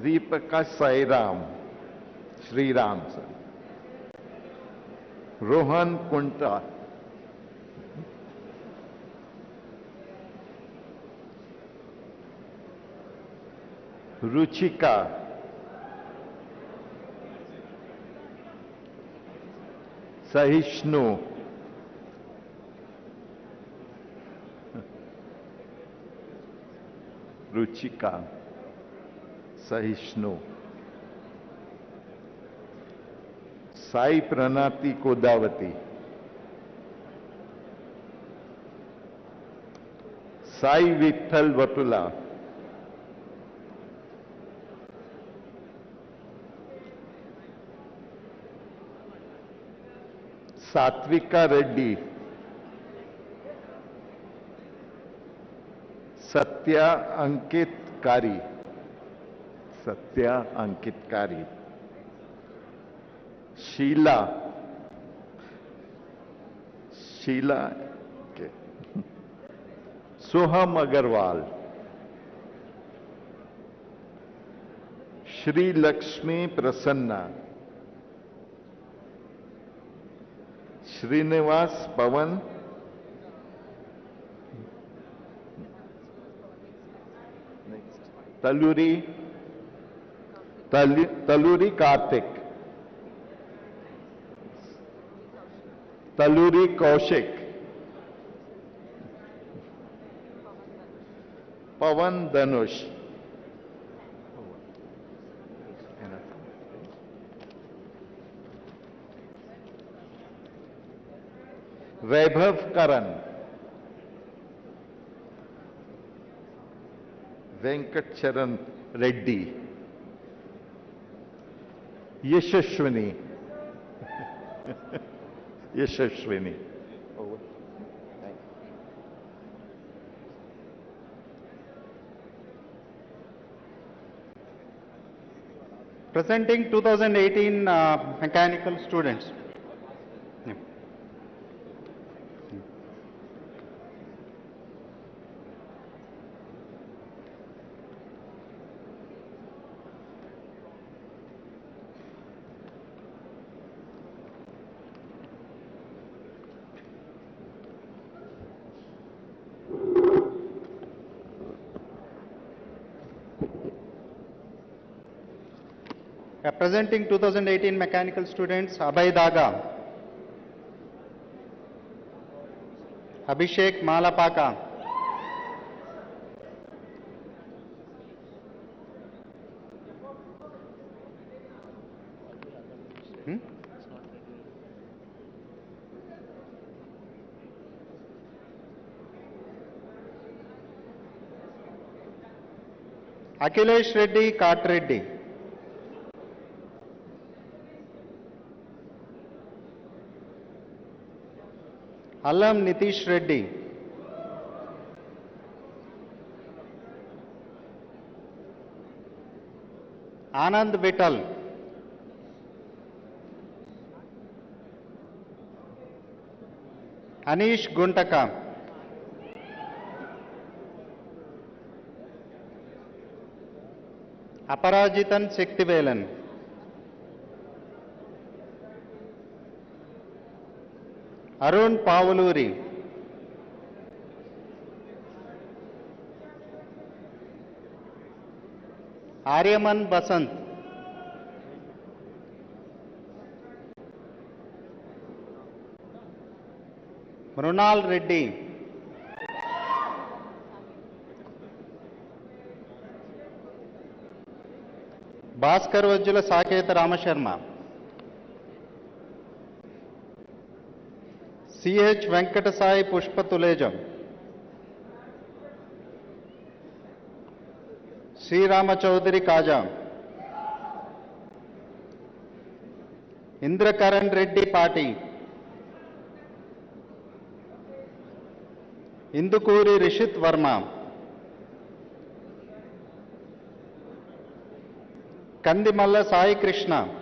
Dipka Sairam Shriram sir Rohan कुंटा रुचिका सहिष्णु रुचिका सहिष्णु साई प्रणाति कोदावती साई विठल वटुला सात्विका रेड्डी सत्या अंकित कारी सत्या अंकितकारी शीला के सोहम अग्रवाल श्री लक्ष्मी प्रसन्ना श्रीनिवास पवन Taluri Karthik, Taluri Kaushik, Pavan Dhanush, Vaibhav Karan, Venkat Charan Reddy, Yashashwini, Yashashwini. Presenting 2018 mechanical students. Yeah. Presenting 2018 mechanical students, Abhay Daga, Abhishek Malapaka, Akhilesh Reddy, Kart Reddy, Allam Nitish Reddy, Anand Vittal, Anish Guntaka, Aparajitan Sektivelan, Arun Pavuluri, Aryaman Basant, Mrunal Reddy, Bhaskar Vajjula Saketa Ramasharma, C.H. Venkatasai Pushpa Tulejam, Sri Rama Chaudhary Kaja, Indrakaran Reddy Party, Indukuri Rishit Verma, Kandimalla Sai Krishna,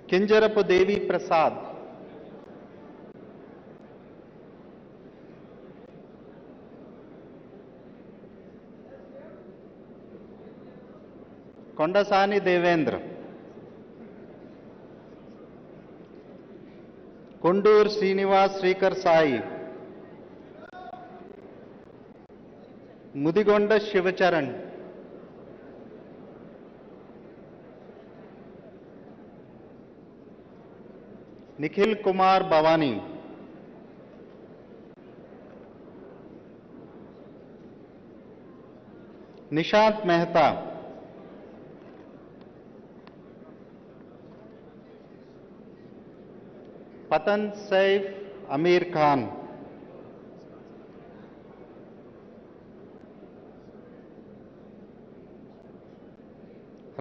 Kinjarapu Devi Prasad, Kondasani Devendra, Kundur Srinivas Srikar Sai, Mudigonda Shivacharan, Nikhil Kumar Bhavani, Nishant Mehta, Patan Saif Amir Khan,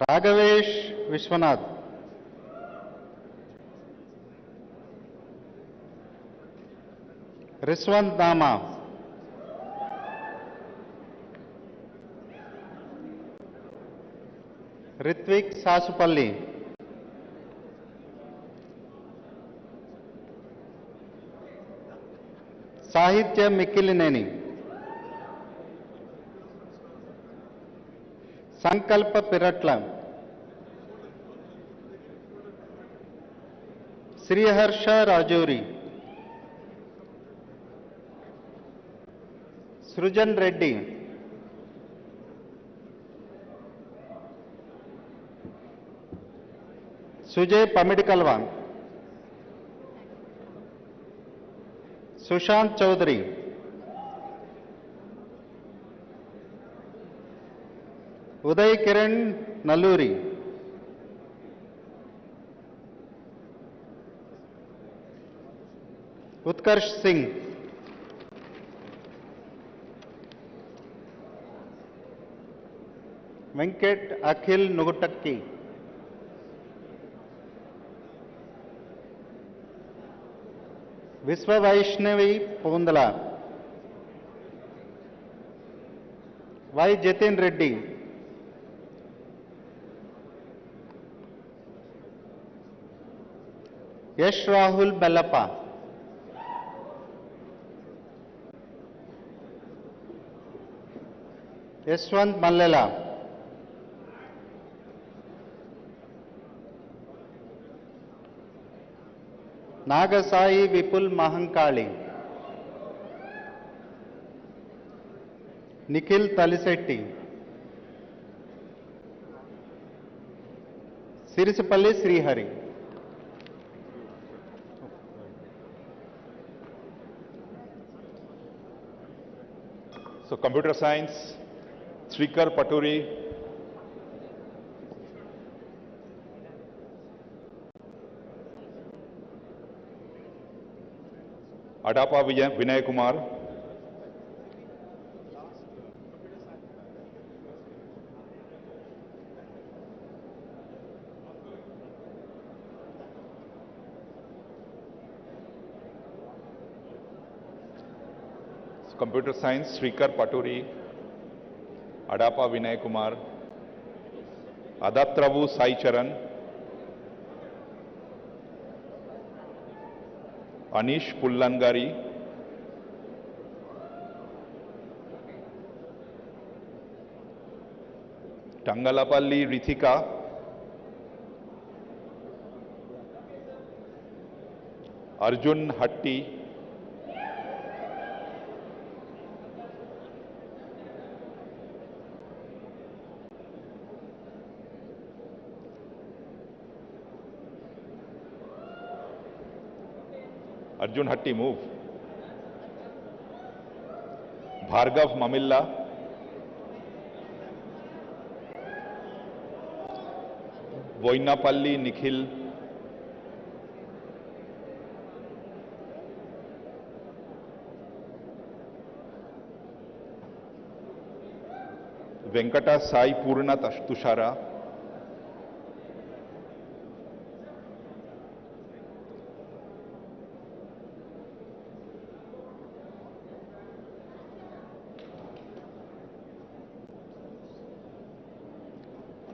Raghavesh Vishwanath, Riswant Dama, Ritvik Sasupalli, Sahitya Mikilineni, Sankalpa Piratla, Sriharsha Rajuri, Srujan Reddy. Sujay Pamidikalwa. Sushant Chaudhary. Uday Kiran Nalluri. Utkarsh Singh. Venkat Akhil Nugutakki. Viswa Vaishnavi Pondala. Y. Jatin Reddy. Yash Rahul Bellappa. Yashwant Mallela. Nagasai Vipul Mahankali. Nikhil Talisetti. Sirisapalli Srihari. So computer science, Srikar Paturi. Adapa Vinay Kumar. So computer science, Srikar Paturi, Adapa Vinay Kumar, Adatravu Sai Charan, Anish Pullangari, Tangalapalli Rithika, Arjun Hatti, Arjun Hatti, move. Bhargav Mamilla, Voinapalli Nikhil, Venkata Sai Purna Tushara,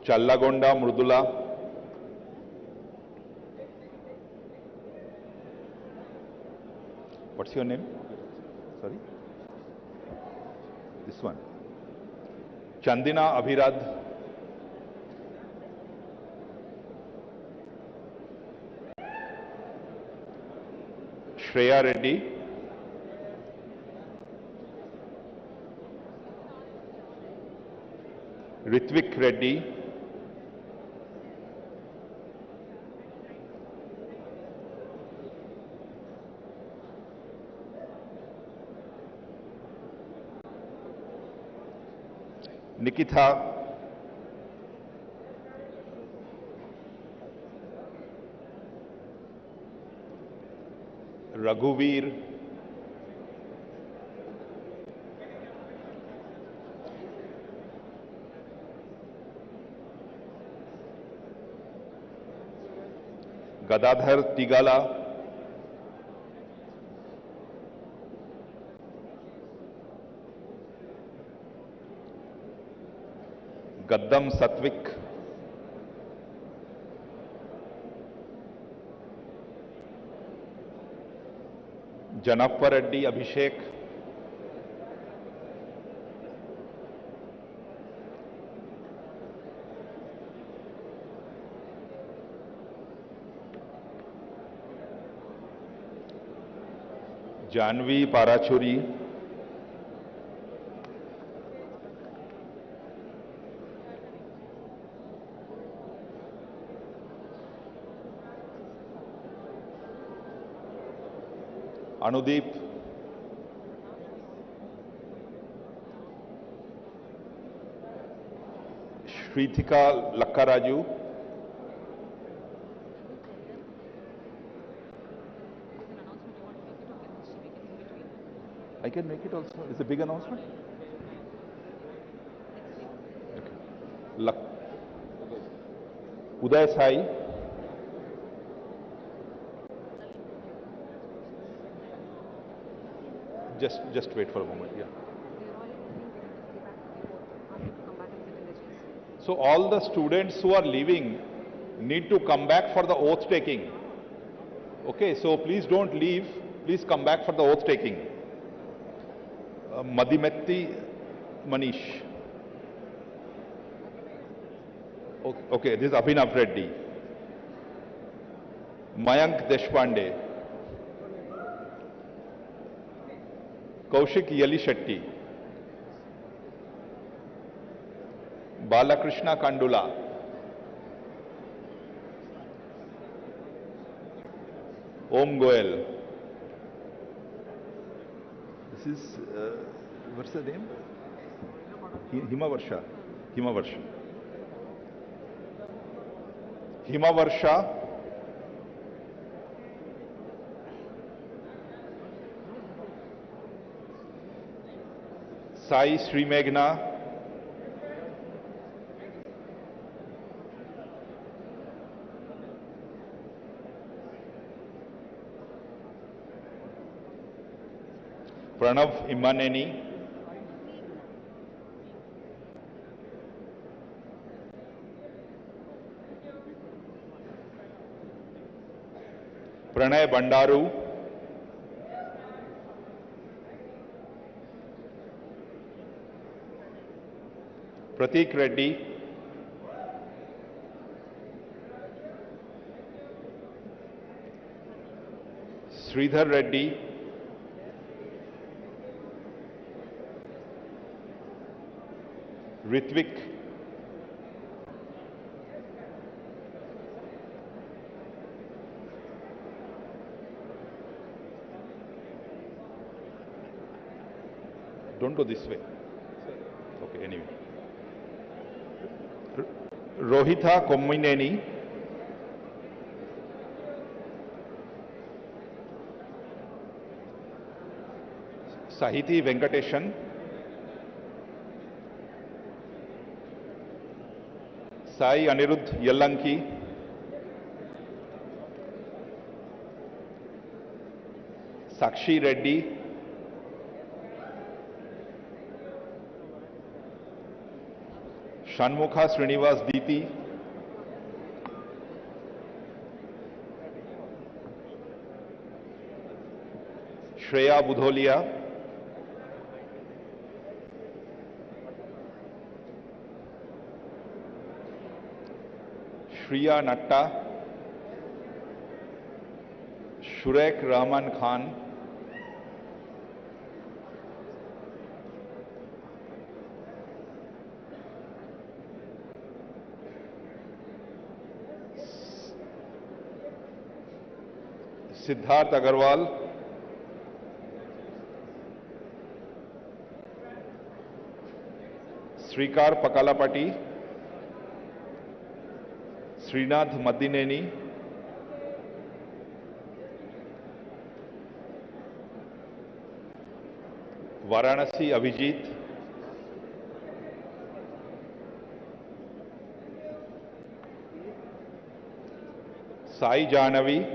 Challagonda Mrudula, what's your name? Sorry? This one. Chandina Abhirad, Shreya Reddy, Ritvik Reddy, Nikita, Raghuveer, Gadadhar Tigala, Gaddam Satvik, Janappa Reddy Abhishek, Janvi Parachuri, Anudeep, Shrithika Lakkaraju, I can make it also. It's a big announcement. Okay. Uday Sai, just wait for a moment. Yeah. So all the students who are leaving need to come back for the oath taking. Okay, so please don't leave. Please come back for the oath taking. Madhimetti Manish. Okay, this is Abhinav Reddy. Mayank Deshpande. Kaushik Yali Shetty. Balakrishna Kandula. Om Goel. This is, what's the name? Himavarsha. Himavarsha. Himavarsha. Sai Srimeghna. Pranav Immaneni. Pranay Bandaru. Pratik Reddy. Sridhar Reddy. Ritvik. Don't go this way. Okay, anyway. Rohitha Kommineni. Sahiti Venkateshan. Sai Anirudh Yellanki. Sakshi Reddy. Shanmukha Srinivas Diti. Shreya Budholia. Shriya Natta. Shurek Rahman Khan. Siddharth Agarwal. Srikar Pakalapati. Srinath Madineni. Varanasi Abhijit. Sai Jahnavi.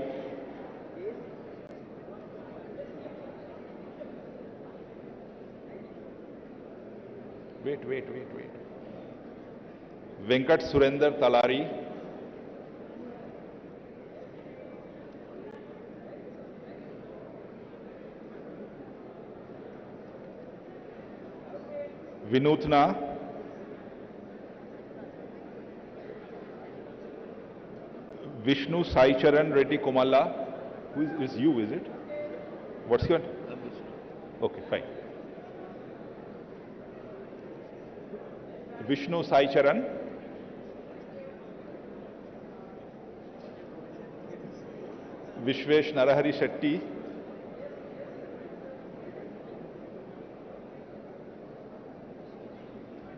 Wait. Venkat Surender Talari. Vinutna. Vishnu Sai Charan Reddy Komala. Who is you, is it? What's your name? Okay, fine. Vishnu Sai Charan. Vishwesh Narahari Shetty.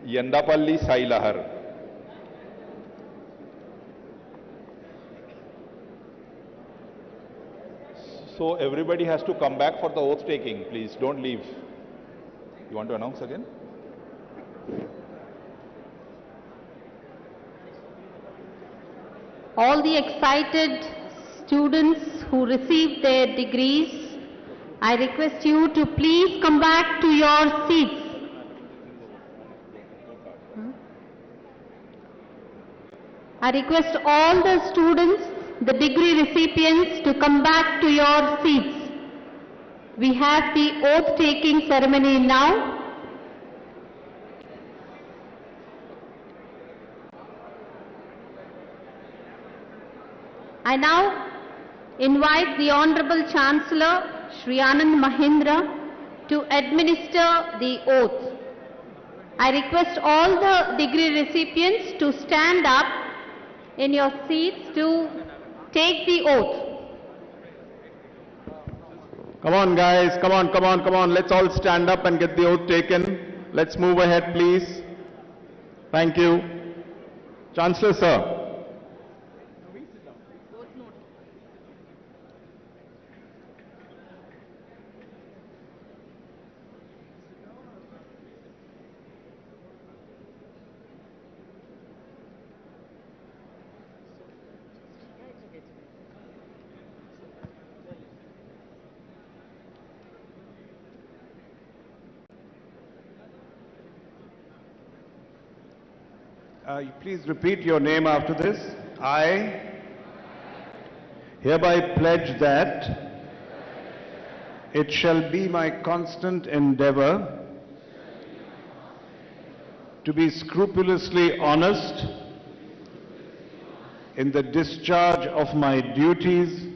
Yandapalli Sailahar. So everybody has to come back for the oath taking, please. Don't leave. You want to announce again? All the excited students who received their degrees, I request you to please come back to your seats. I request all the students, the degree recipients, to come back to your seats. We have the oath-taking ceremony now. I now invite the Honorable Chancellor, Shri Anand Mahindra, to administer the oath. I request all the degree recipients to stand up in your seats to take the oath. Come on guys, come on. Let's all stand up and get the oath taken. Let's move ahead, please. Thank you. Chancellor, sir. Please repeat your name after this. I hereby pledge that it shall be my constant endeavor to be scrupulously honest in the discharge of my duties,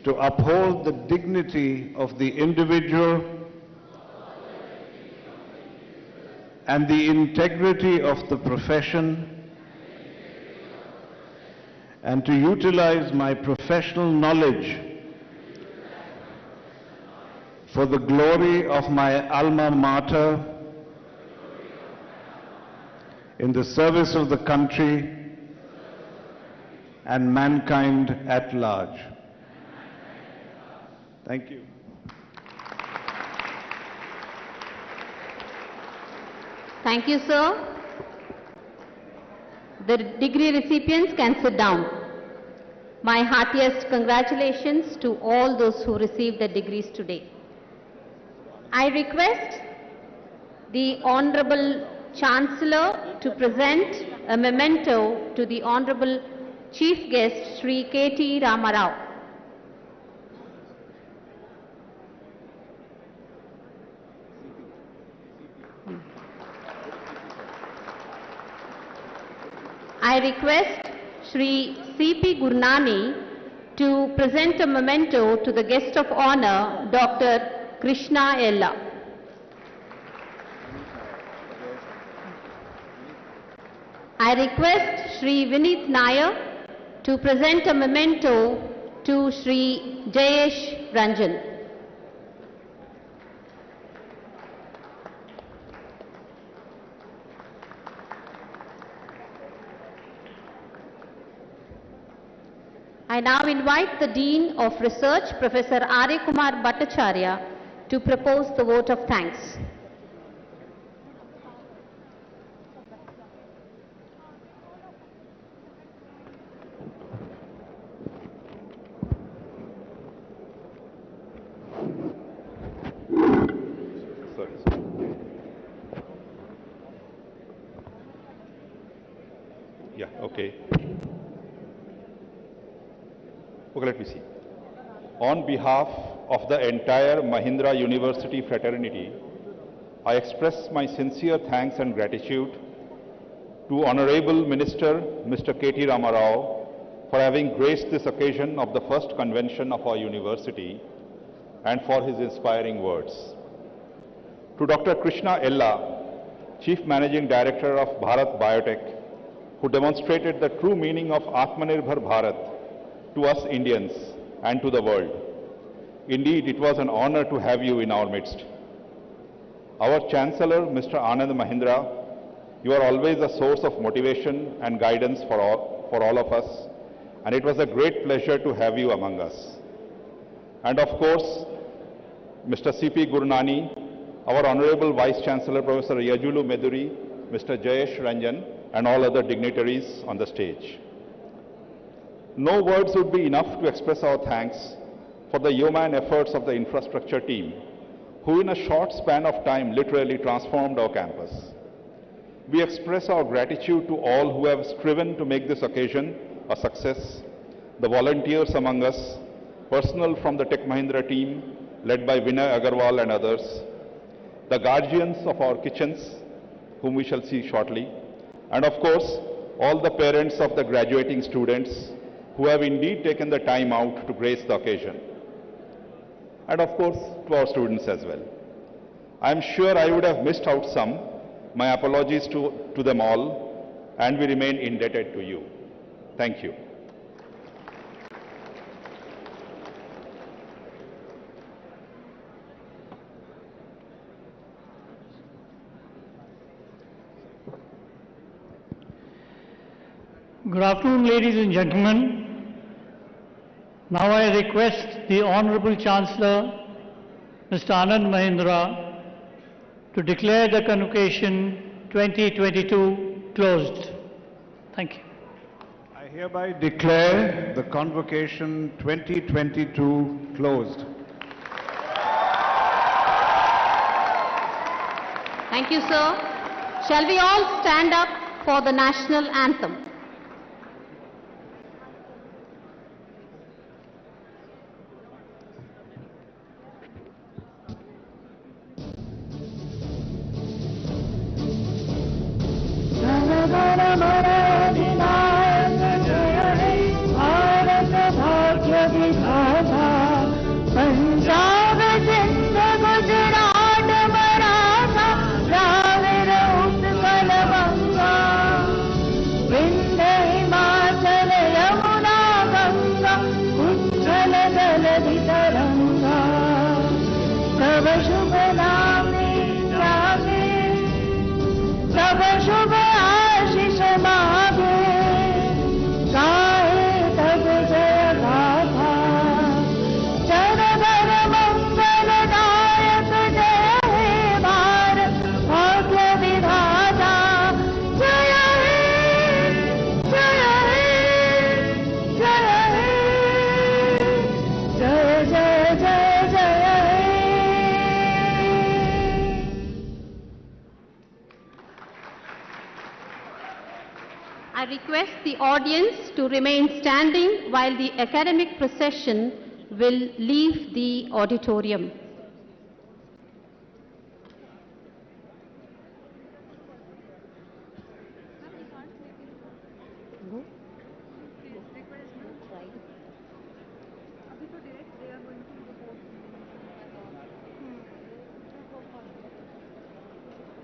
to uphold the dignity of the individual and the integrity of the profession, and to utilize my professional knowledge for the glory of my alma mater, in the service of the country and mankind at large. Thank you. Thank you, sir. The degree recipients can sit down. My heartiest congratulations to all those who received their degrees today. I request the Honorable Chancellor to present a memento to the Honorable Chief Guest, Sri KT Ramarao. I request Sri C.P. Gurnani to present a memento to the guest of honor, Dr. Krishna Ella. I request Sri Vinith Nair to present a memento to Sri Jayesh Ranjan. I now invite the Dean of Research, Professor R.A. Kumar Bhattacharya, to propose the vote of thanks. Yeah, okay. Okay, let me see. On behalf of the entire Mahindra University fraternity, I express my sincere thanks and gratitude to Honorable Minister Mr. KT Ramarao for having graced this occasion of the first convention of our university and for his inspiring words. To Dr. Krishna Ella, Chief Managing Director of Bharat Biotech, who demonstrated the true meaning of Atmanirbhar Bharat to us Indians and to the world. Indeed, it was an honor to have you in our midst. Our Chancellor, Mr. Anand Mahindra, you are always a source of motivation and guidance for all of us, and it was a great pleasure to have you among us. And of course, Mr. C.P. Gurnani, our Honorable Vice Chancellor, Professor Yajulu Meduri, Mr. Jayesh Ranjan, and all other dignitaries on the stage. No words would be enough to express our thanks for the yeoman efforts of the infrastructure team, who in a short span of time literally transformed our campus. We express our gratitude to all who have striven to make this occasion a success, the volunteers among us, personnel from the Tech Mahindra team, led by Vinay Agarwal and others, the guardians of our kitchens, whom we shall see shortly, and of course, all the parents of the graduating students who have indeed taken the time out to grace the occasion. And of course, to our students as well. I am sure I would have missed out some. My apologies to them all, and we remain indebted to you. Thank you. Good afternoon, ladies and gentlemen. Now I request the Honorable Chancellor, Mr. Anand Mahindra, to declare the Convocation 2022 closed. Thank you. I hereby declare the Convocation 2022 closed. Thank you, sir. Shall we all stand up for the national anthem? I request the audience to remain standing while the academic procession will leave the auditorium.